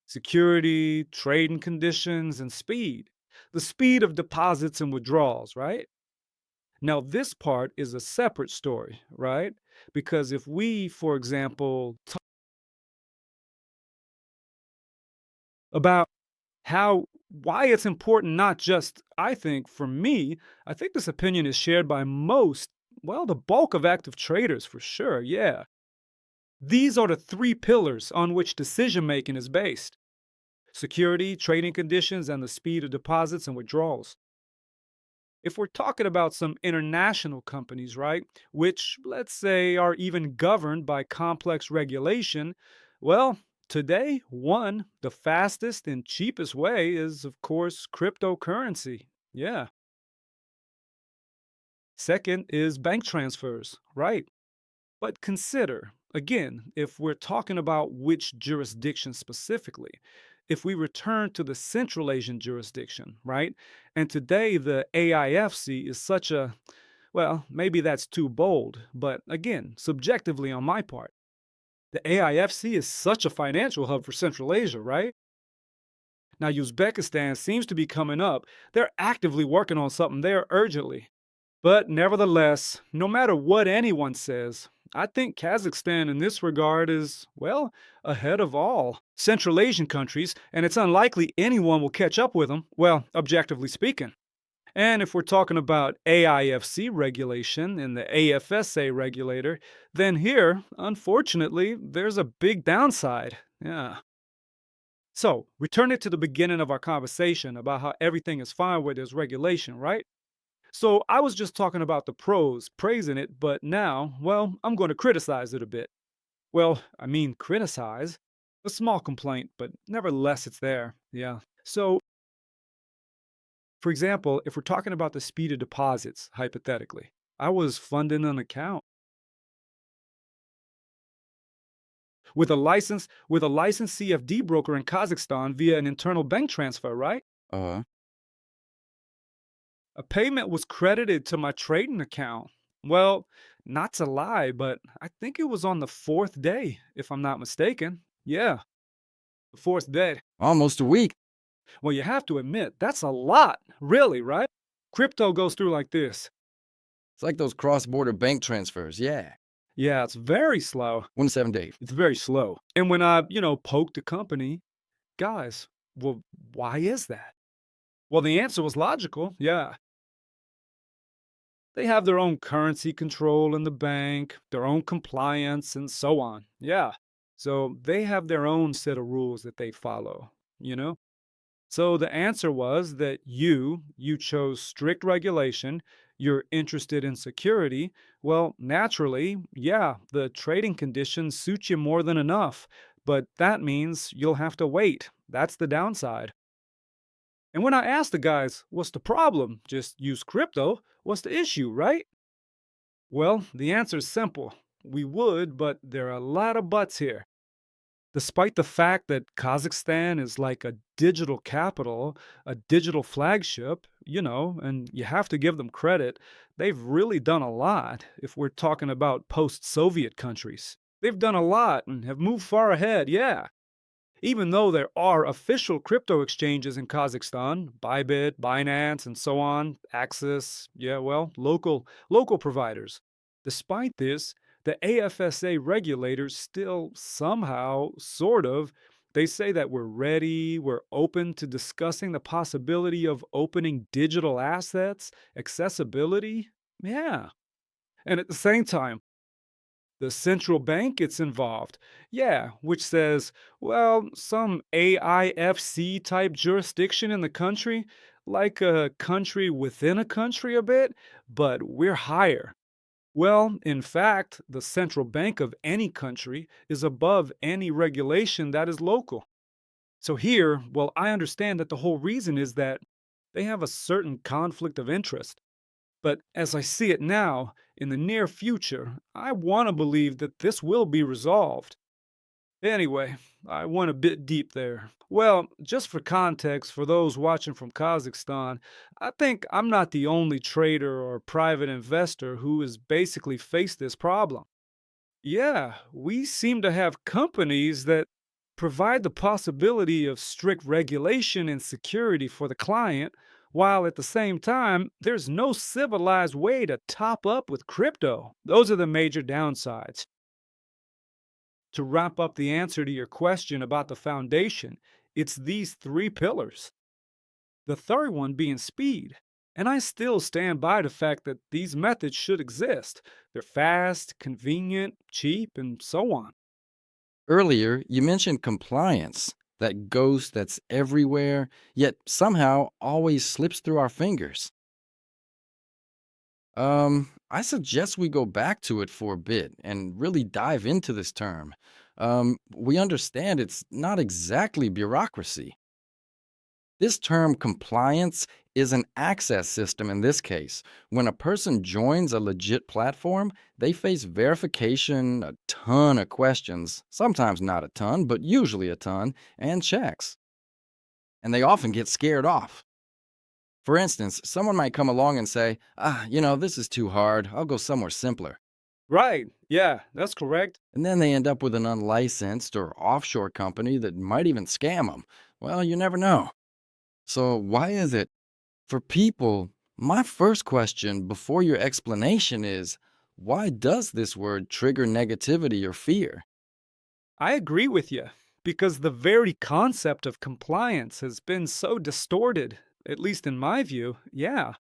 Security, trading conditions, and speed. The speed of deposits and withdrawals, right? Now, this part is a separate story, right? Because if we, for example, talk about how why it's important, not just I think for me, I think this opinion is shared by most, well, the bulk of active traders for sure. Yeah. These are the three pillars on which decision making is based: security, trading conditions, and the speed of deposits and withdrawals. If we're talking about some international companies, right, which let's say are even governed by complex regulation, well, today, one, the fastest and cheapest way is, of course, cryptocurrency. Yeah. Second is bank transfers, right? But consider, again, if we're talking about which jurisdiction specifically, if we return to the Central Asian jurisdiction, right? And today the AIFC is such a, well, maybe that's too bold, but again, subjectively on my part, the AIFC is such a financial hub for Central Asia, right? Now, Uzbekistan seems to be coming up. They're actively working on something there urgently. But nevertheless, no matter what anyone says, I think Kazakhstan in this regard is, well, ahead of all Central Asian countries, and it's unlikely anyone will catch up with them, well, objectively speaking. And if we're talking about AIFC regulation and the AFSA regulator, then here, unfortunately, there's a big downside. Yeah. So, returning to the beginning of our conversation about how everything is fine where there's regulation, right? So I was just talking about the pros, praising it, but now, well, I'm going to criticize it a bit. Well, I mean, criticize. A small complaint, but nevertheless, it's there. Yeah. So, for example, if we're talking about the speed of deposits, hypothetically, I was funding an account with a licensed CFD broker in Kazakhstan via an internal bank transfer, right? Uh, A payment was credited to my trading account. Well, not to lie, but I think it was on the fourth day, if I'm not mistaken. Yeah, the fourth day. Almost a week. Well, you have to admit, that's a lot, really, right? Crypto goes through like this. It's like those cross border bank transfers. Yeah. Yeah, it's very slow. 1 7 day. It's very slow. And when I, poked the company, guys, well, why is that? Well, the answer was logical. Yeah. They have their own currency control in the bank, their own compliance, and so on. Yeah. So they have their own set of rules that they follow, you know? So the answer was that you chose strict regulation, you're interested in security. Well, naturally, yeah, the trading conditions suit you more than enough, but that means you'll have to wait. That's the downside. And when I asked the guys, what's the problem? Just use crypto. What's the issue, right? Well, the answer is simple. We would, but there are a lot of buts here. Despite the fact that Kazakhstan is like a digital capital, a digital flagship, and you have to give them credit, they've really done a lot if we're talking about post Soviet countries. They've done a lot and have moved far ahead, yeah. Even though there are official crypto exchanges in Kazakhstan, Bybit, Binance, and so on, Axis, yeah, well, local providers. Despite this, the AFSA regulators still somehow, sort of, they say that we're ready, we're open to discussing the possibility of opening digital assets, accessibility. Yeah. And at the same time, the central bank gets involved. Yeah, which says, well, some AIFC type jurisdiction in the country, like a country within a country a bit, but we're higher. Well, in fact, the central bank of any country is above any regulation that is local. So here, well, I understand that the whole reason is that they have a certain conflict of interest. But as I see it now, in the near future, I want to believe that this will be resolved. Anyway, I went a bit deep there. Well, just for context, for those watching from Kazakhstan, I think I'm not the only trader or private investor who has basically faced this problem. Yeah, we seem to have companies that provide the possibility of strict regulation and security for the client, while at the same time, there's no civilized way to top up with crypto. Those are the major downsides. To wrap up the answer to your question about the foundation, it's these three pillars. The third one being speed. And I still stand by the fact that these methods should exist. They're fast, convenient, cheap, and so on. Earlier, you mentioned compliance, that ghost that's everywhere, yet somehow always slips through our fingers. I suggest we go back to it for a bit and really dive into this term. We understand it's not exactly bureaucracy. This term compliance is an access system in this case. When a person joins a legit platform, they face verification, a ton of questions, sometimes not a ton, but usually a ton, and checks. And they often get scared off. For instance, someone might come along and say, this is too hard. I'll go somewhere simpler. Right. Yeah, that's correct. And then they end up with an unlicensed or offshore company that might even scam them. Well, you never know. So, why is it for people? My first question before your explanation is, why does this word trigger negativity or fear? I agree with you because the very concept of compliance has been so distorted, at least in my view. Yeah.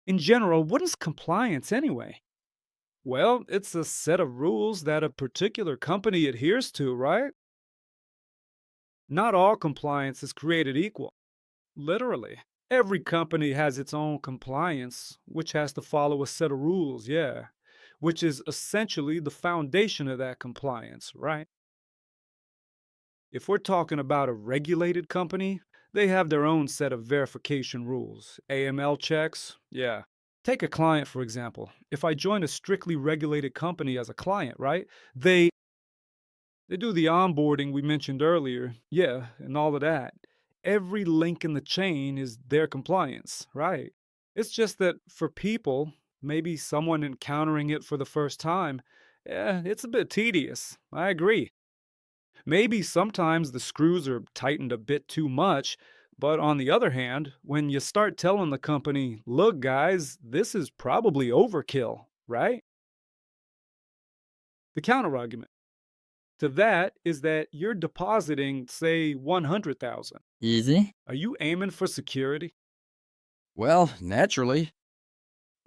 In general, what is compliance anyway? Well, it's a set of rules that a particular company adheres to, right? Not all compliance is created equal. Literally. Every company has its own compliance, which has to follow a set of rules, yeah, which is essentially the foundation of that compliance, right? If we're talking about a regulated company, they have their own set of verification rules. AML checks, yeah. Take a client, for example. If I join a strictly regulated company as a client, right? They do the onboarding we mentioned earlier, yeah, and all of that. Every link in the chain is their compliance, right? It's just that for people, maybe someone encountering it for the first time, it's a bit tedious. I agree. Maybe sometimes the screws are tightened a bit too much, but on the other hand, when you start telling the company, look, guys, this is probably overkill, right? The counterargument to that is that you're depositing, say, 100,000. Easy? Are you aiming for security? Well, naturally.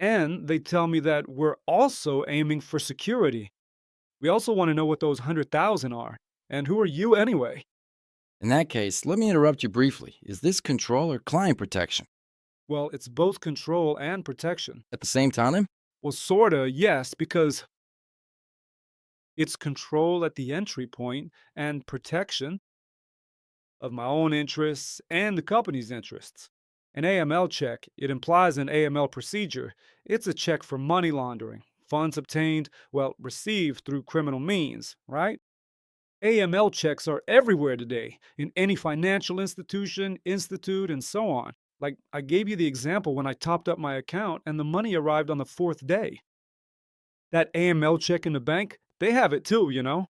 And they tell me that we're also aiming for security. We also want to know what those 100,000 are. And who are you anyway? In that case, let me interrupt you briefly. Is this control or client protection? Well, it's both control and protection. At the same time? Well, sorta, yes, because it's control at the entry point and protection of my own interests and the company's interests. An AML check, it implies an AML procedure. It's a check for money laundering, funds obtained, well, received through criminal means, right? AML checks are everywhere today, in any financial institution, institute, and so on. Like, I gave you the example when I topped up my account and the money arrived on the fourth day. That AML check in the bank, they have it too, you know?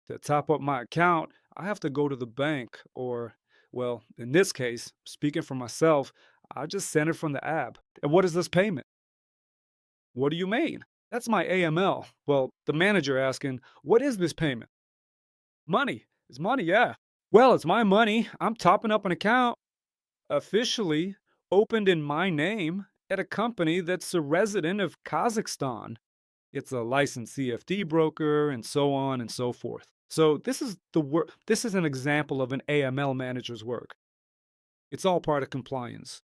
To top up my account, I have to go to the bank, or, well, in this case, speaking for myself, I just send it from the app. And what is this payment? What do you mean? That's my AML. Well, the manager asking, what is this payment? Money. It's money, yeah. Well, it's my money. I'm topping up an account officially opened in my name at a company that's a resident of Kazakhstan. It's a licensed CFD broker and so on and so forth. So this is the work this is an example of an AML manager's work. It's all part of compliance.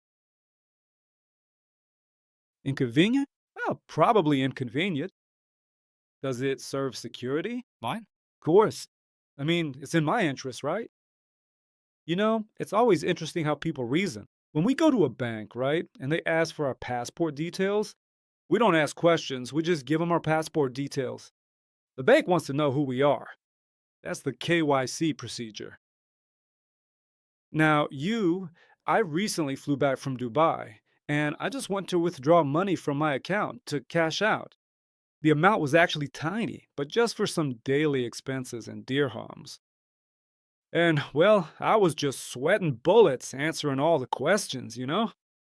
Inconvenient? Well, probably inconvenient. Does it serve security? Mine? Of course. I mean, it's in my interest, right? You know, it's always interesting how people reason. When we go to a bank, right, and they ask for our passport details, we don't ask questions, we just give them our passport details. The bank wants to know who we are. That's the KYC procedure. Now, I recently flew back from Dubai, and I just went to withdraw money from my account to cash out. The amount was actually tiny, but just for some daily expenses and dirhams. And, well, I was just sweating bullets answering all the questions.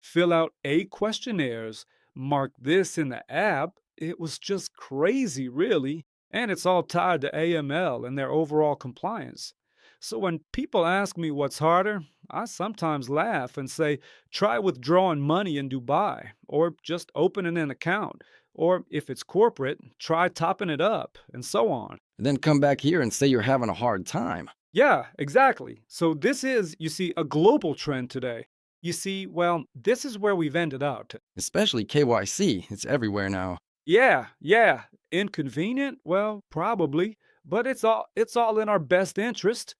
Fill out 8 questionnaires, mark this in the app. It was just crazy, really. And it's all tied to AML and their overall compliance. So when people ask me what's harder, I sometimes laugh and say, try withdrawing money in Dubai, or just opening an account, or if it's corporate, try topping it up, and so on. And then come back here and say you're having a hard time. Yeah, exactly. So this is, you see, a global trend today. You see, well, this is where we've ended up. Especially KYC, it's everywhere now. Yeah, yeah. Inconvenient? Well, probably, but it's all in our best interest.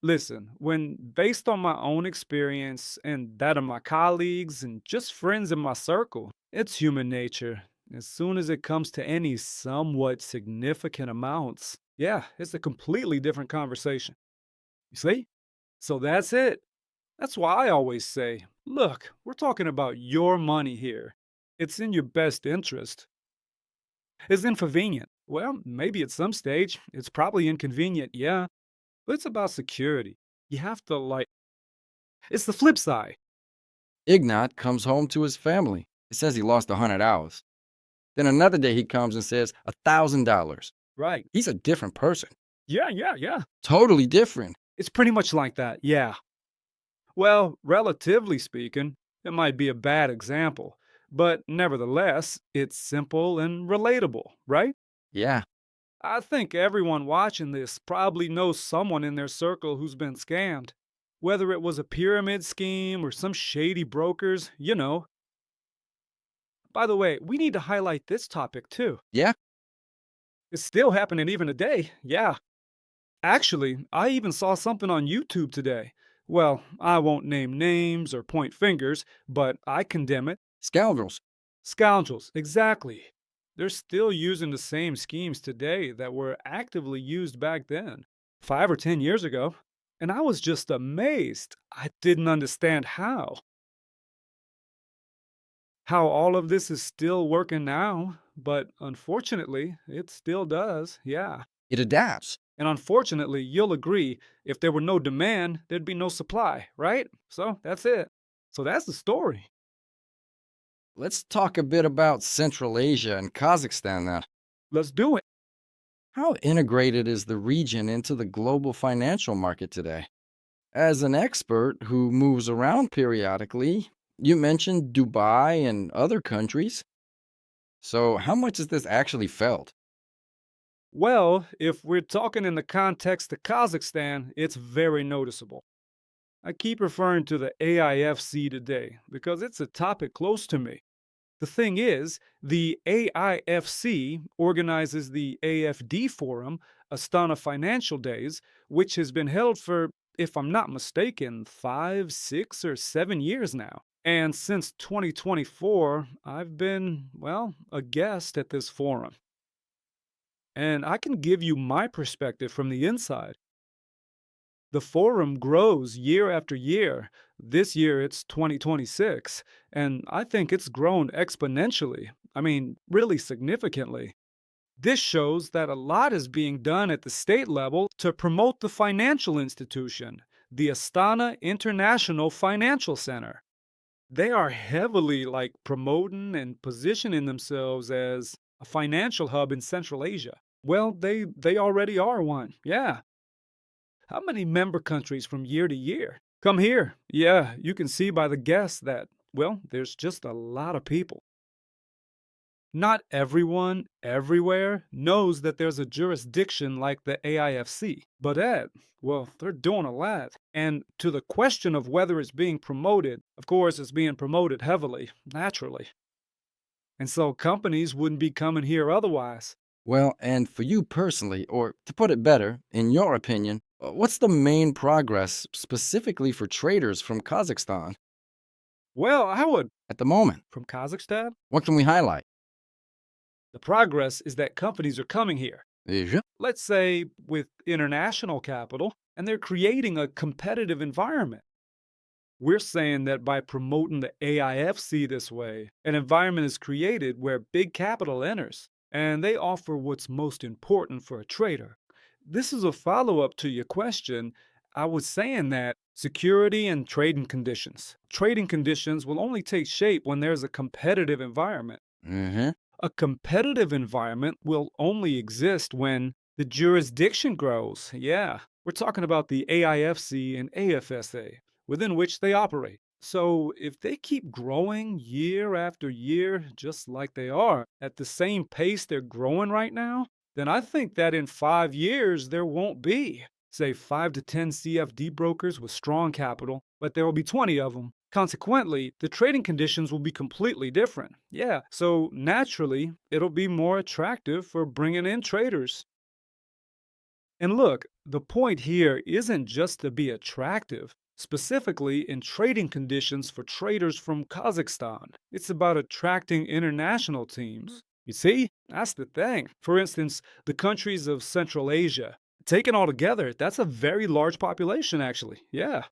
Listen, when based on my own experience and that of my colleagues and just friends in my circle, it's human nature. As soon as it comes to any somewhat significant amounts, yeah, it's a completely different conversation. You see? So that's it. That's why I always say, look, we're talking about your money here. It's in your best interest. It's inconvenient. Well, maybe at some stage, it's probably inconvenient, yeah, but it's about security. You have to, it's the flip side. Ignat comes home to his family. He says he lost 100 hours. Then another day he comes and says $1,000. Right. He's a different person. Yeah, yeah, yeah. Totally different. It's pretty much like that, yeah. Well, relatively speaking, it might be a bad example, but nevertheless, it's simple and relatable, right? Yeah. I think everyone watching this probably knows someone in their circle who's been scammed. Whether it was a pyramid scheme or some shady brokers. By the way, we need to highlight this topic too. Yeah? It's still happening even today. Yeah. Actually, I even saw something on YouTube today. Well, I won't name names or point fingers, but I condemn it. Scoundrels. Scoundrels, exactly. They're still using the same schemes today that were actively used back then, 5 or 10 years ago. And I was just amazed. I didn't understand how all of this is still working now, but unfortunately, it still does, yeah. It adapts. And unfortunately, you'll agree, if there were no demand, there'd be no supply, right? So that's it. So that's the story. Let's talk a bit about Central Asia and Kazakhstan now. Let's do it. How integrated is the region into the global financial market today? As an expert who moves around periodically, you mentioned Dubai and other countries. So, how much is this actually felt? Well, if we're talking in the context of Kazakhstan, it's very noticeable. I keep referring to the AIFC today because it's a topic close to me. The thing is, the AIFC organizes the AFD Forum, Astana Financial Days, which has been held for, if I'm not mistaken, 5, 6, or 7 years now. And since 2024, I've been, well, a guest at this forum. And I can give you my perspective from the inside. The forum grows year after year. This year it's 2026, and I think it's grown exponentially. I mean, really significantly. This shows that a lot is being done at the state level to promote the financial institution, the Astana International Financial Center. They are heavily promoting and positioning themselves as a financial hub in Central Asia. Well, they already are one. Yeah. How many member countries from year to year come here? Yeah, you can see by the guess that, well, there's just a lot of people. Not everyone, everywhere, knows that there's a jurisdiction like the AIFC. But well, they're doing a lot. And to the question of whether it's being promoted, of course, it's being promoted heavily, naturally. And so companies wouldn't be coming here otherwise. Well, and for you personally, or to put it better, in your opinion, what's the main progress specifically for traders from Kazakhstan Well, I would, at the moment? from Kazakhstan, What can we highlight? the progress is that companies are coming here. Asia? Let's say with international capital, and they're creating a competitive environment. We're saying that by promoting the AIFC this way, an environment is created where big capital enters, and they offer what's most important for a trader. This is a follow up to your question. I was saying that security and trading conditions. Trading conditions will only take shape when there's a competitive environment. Hmm. A competitive environment will only exist when the jurisdiction grows. Yeah, we're talking about the AIFC and AFSA within which they operate. So, if they keep growing year after year, just like they are, at the same pace they're growing right now, then I think that in 5 years there won't be, say, 5 to 10 CFD brokers with strong capital, but there will be 20 of them. Consequently, the trading conditions will be completely different. Yeah, so naturally, it'll be more attractive for bringing in traders. And look, the point here isn't just to be attractive, specifically in trading conditions for traders from Kazakhstan. It's about attracting international teams. You see, that's the thing. For instance, the countries of Central Asia. Taken all together, that's a very large population, actually. Yeah.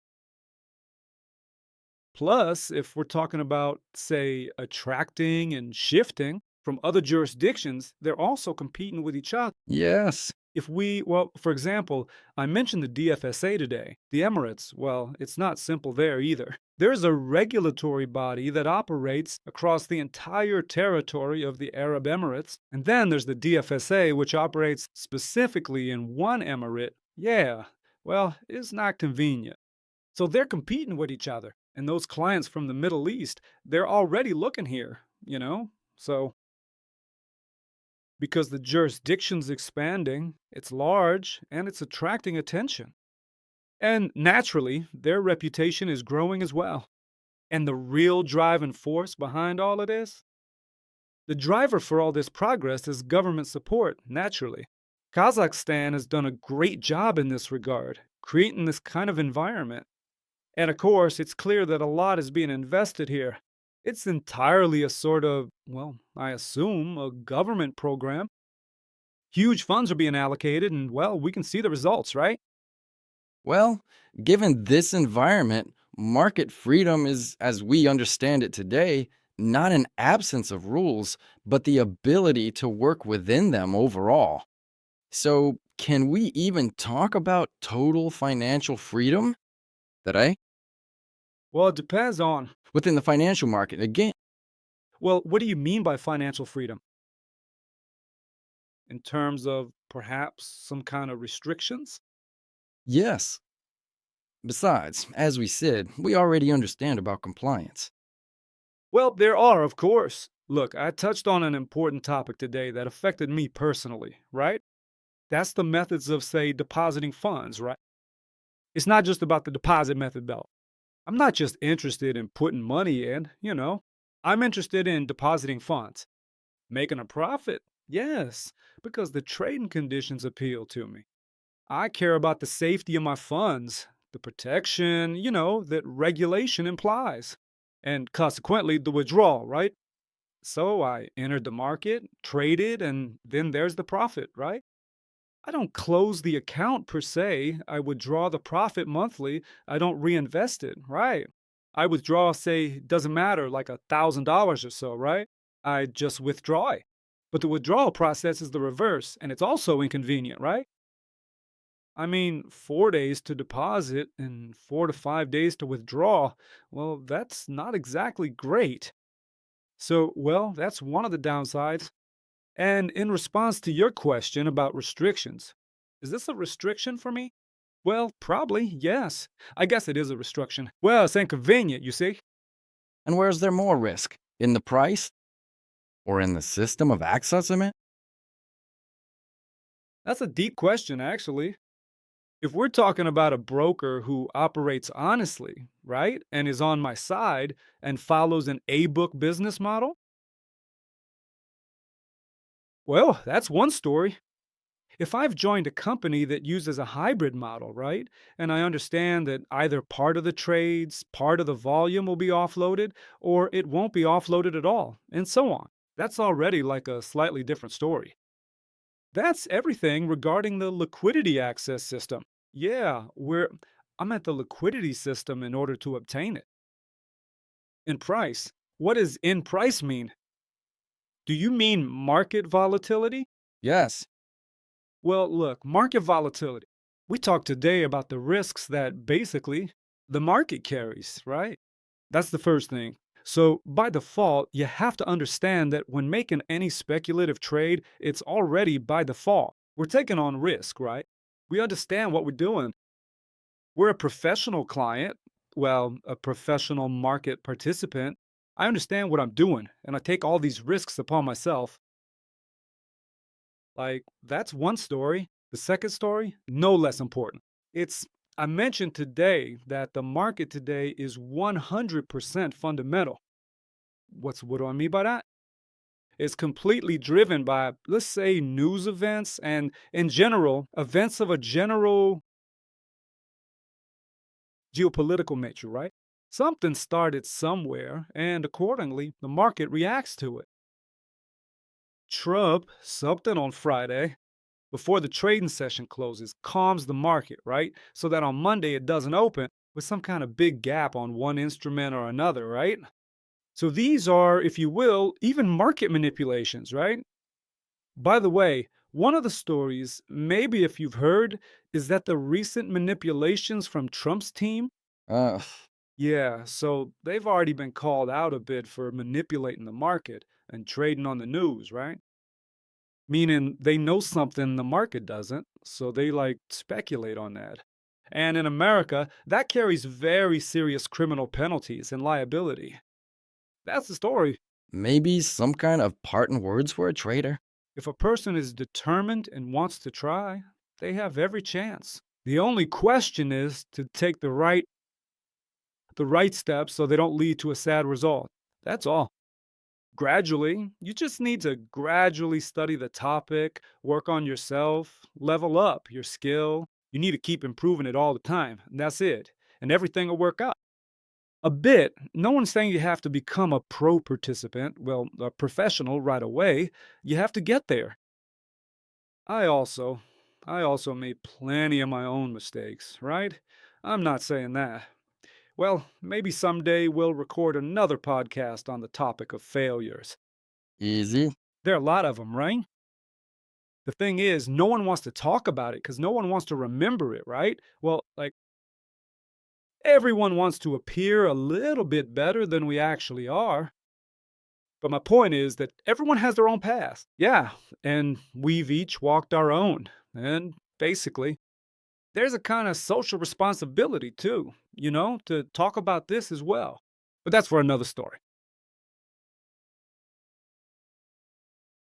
Plus, if we're talking about, say, attracting and shifting from other jurisdictions, they're also competing with each other. Yes. Well, for example, I mentioned the DFSA today. The Emirates, well, it's not simple there either. There's a regulatory body that operates across the entire territory of the Arab Emirates. And then there's the DFSA, which operates specifically in one emirate. Yeah, well, it's not convenient. So they're competing with each other. And those clients from the Middle East, they're already looking here. So because the jurisdiction's expanding, it's large, and it's attracting attention. And naturally, their reputation is growing as well. And the real driving force behind all of this? The driver for all this progress is government support, naturally. Kazakhstan has done a great job in this regard, creating this kind of environment. And of course, it's clear that a lot is being invested here. It's entirely a sort of, well, I assume, a government program. Huge funds are being allocated, and well, we can see the results, right? Well, given this environment, market freedom is, as we understand it today, not an absence of rules, but the ability to work within them overall. So, can we even talk about total financial freedom today Well, it depends on. within the financial market? Again, Well, what do you mean by financial freedom? In terms of perhaps some kind of restrictions? yes. Besides, as we said, we already understand about compliance. Well, there are, of course. Look, I touched on an important topic today that affected me personally, right? That's the methods of, say, depositing funds, right? It's not just about the deposit method, though. I'm not just interested in putting money in. I'm interested in depositing funds. Making a profit? Yes, because the trading conditions appeal to me. I care about the safety of my funds, the protection, that regulation implies, and consequently the withdrawal, right? So I entered the market, traded, and then there's the profit, right? I don't close the account per se. I withdraw the profit monthly. I don't reinvest it, right? I withdraw, say, doesn't matter, like $1,000 or so, right? I just withdraw it. But the withdrawal process is the reverse, and it's also inconvenient, right? I mean, 4 days to deposit and 4 to 5 days to withdraw. Well, that's not exactly great. So, well, that's one of the downsides. And in response to your question about restrictions, is this a restriction for me? Well, probably, yes. I guess it is a restriction. Well, it's inconvenient, you see. And where's there more risk? In the price or in the system of accessing it? That's a deep question, actually. If we're talking about a broker who operates honestly, right, and is on my side and follows an A book business model, well, that's one story. If I've joined a company that uses a hybrid model, right, and I understand that either part of the trades, part of the volume will be offloaded, or it won't be offloaded at all, and so on, that's already like a slightly different story. That's everything regarding the liquidity access system. Yeah, I'm at the liquidity system in order to obtain it. In price. What does in price mean? Do you mean market volatility? Yes. Well, look, market volatility. We talked today about the risks that basically the market carries, right? That's the first thing. So, by default, you have to understand that when making any speculative trade, it's already by default. We're taking on risk, right? We understand what we're doing. We're a professional client, well, a professional market participant. I understand what I'm doing and I take all these risks upon myself. Like, that's one story. The second story, no less important. It's I mentioned today that the market today is 100% fundamental. What do I mean by that? It's completely driven by, let's say, news events and, in general, events of a general geopolitical nature, right? Something started somewhere, and accordingly, the market reacts to it. Trump, something on Friday, before the trading session closes, calms the market, right? So that on Monday it doesn't open with some kind of big gap on one instrument or another, right? So these are, if you will, even market manipulations, right? By the way, one of the stories, maybe if you've heard, is that the recent manipulations from Trump's team, Uh, yeah, so they've already been called out a bit for manipulating the market and trading on the news, right? Meaning they know something the market doesn't, so they like speculate on that. And in America, that carries very serious criminal penalties and liability. That's the story. Maybe some kind of parting words for a trader? If a person is determined and wants to try, they have every chance. The only question is to take the right steps so they don't lead to a sad result. That's all. Gradually, you just need to gradually study the topic, work on yourself, level up your skill. You need to keep improving it all the time. And that's it. And everything will work out. A bit. No one's saying you have to become a pro participant, well, a professional right away. You have to get there. I also I also made plenty of my own mistakes, right? I'm not saying that. Well, maybe someday we'll record another podcast on the topic of failures. Easy. There are a lot of them, right? The thing is, no one wants to talk about it because no one wants to remember it, right? Well, like, everyone wants to appear a little bit better than we actually are. But my point is that everyone has their own past. Yeah, and we've each walked our own. And basically, there's a kind of social responsibility too, to talk about this as well. But that's for another story.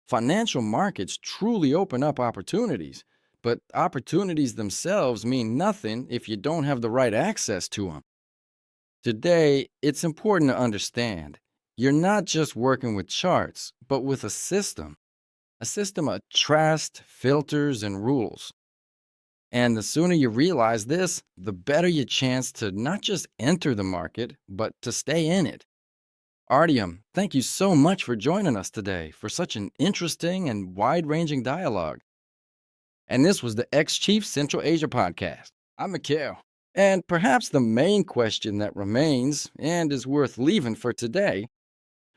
Financial markets truly open up opportunities, but opportunities themselves mean nothing if you don't have the right access to them. Today, it's important to understand you're not just working with charts, but with a system of trust, filters, and rules. And the sooner you realize this, the better your chance to not just enter the market, but to stay in it. Artyom, thank you so much for joining us today for such an interesting and wide ranging dialogue. And this was the xChief Central Asia podcast. I'm Mikhail. And perhaps the main question that remains and is worth leaving for today,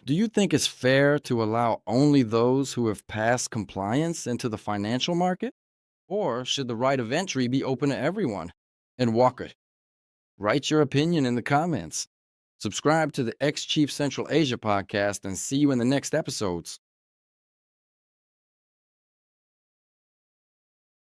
do you think it's fair to allow only those who have passed compliance into the financial market? Or should the right of entry be open to everyone? And Walker, write your opinion in the comments. Subscribe to the xChief Central Asia podcast and see you in the next episodes.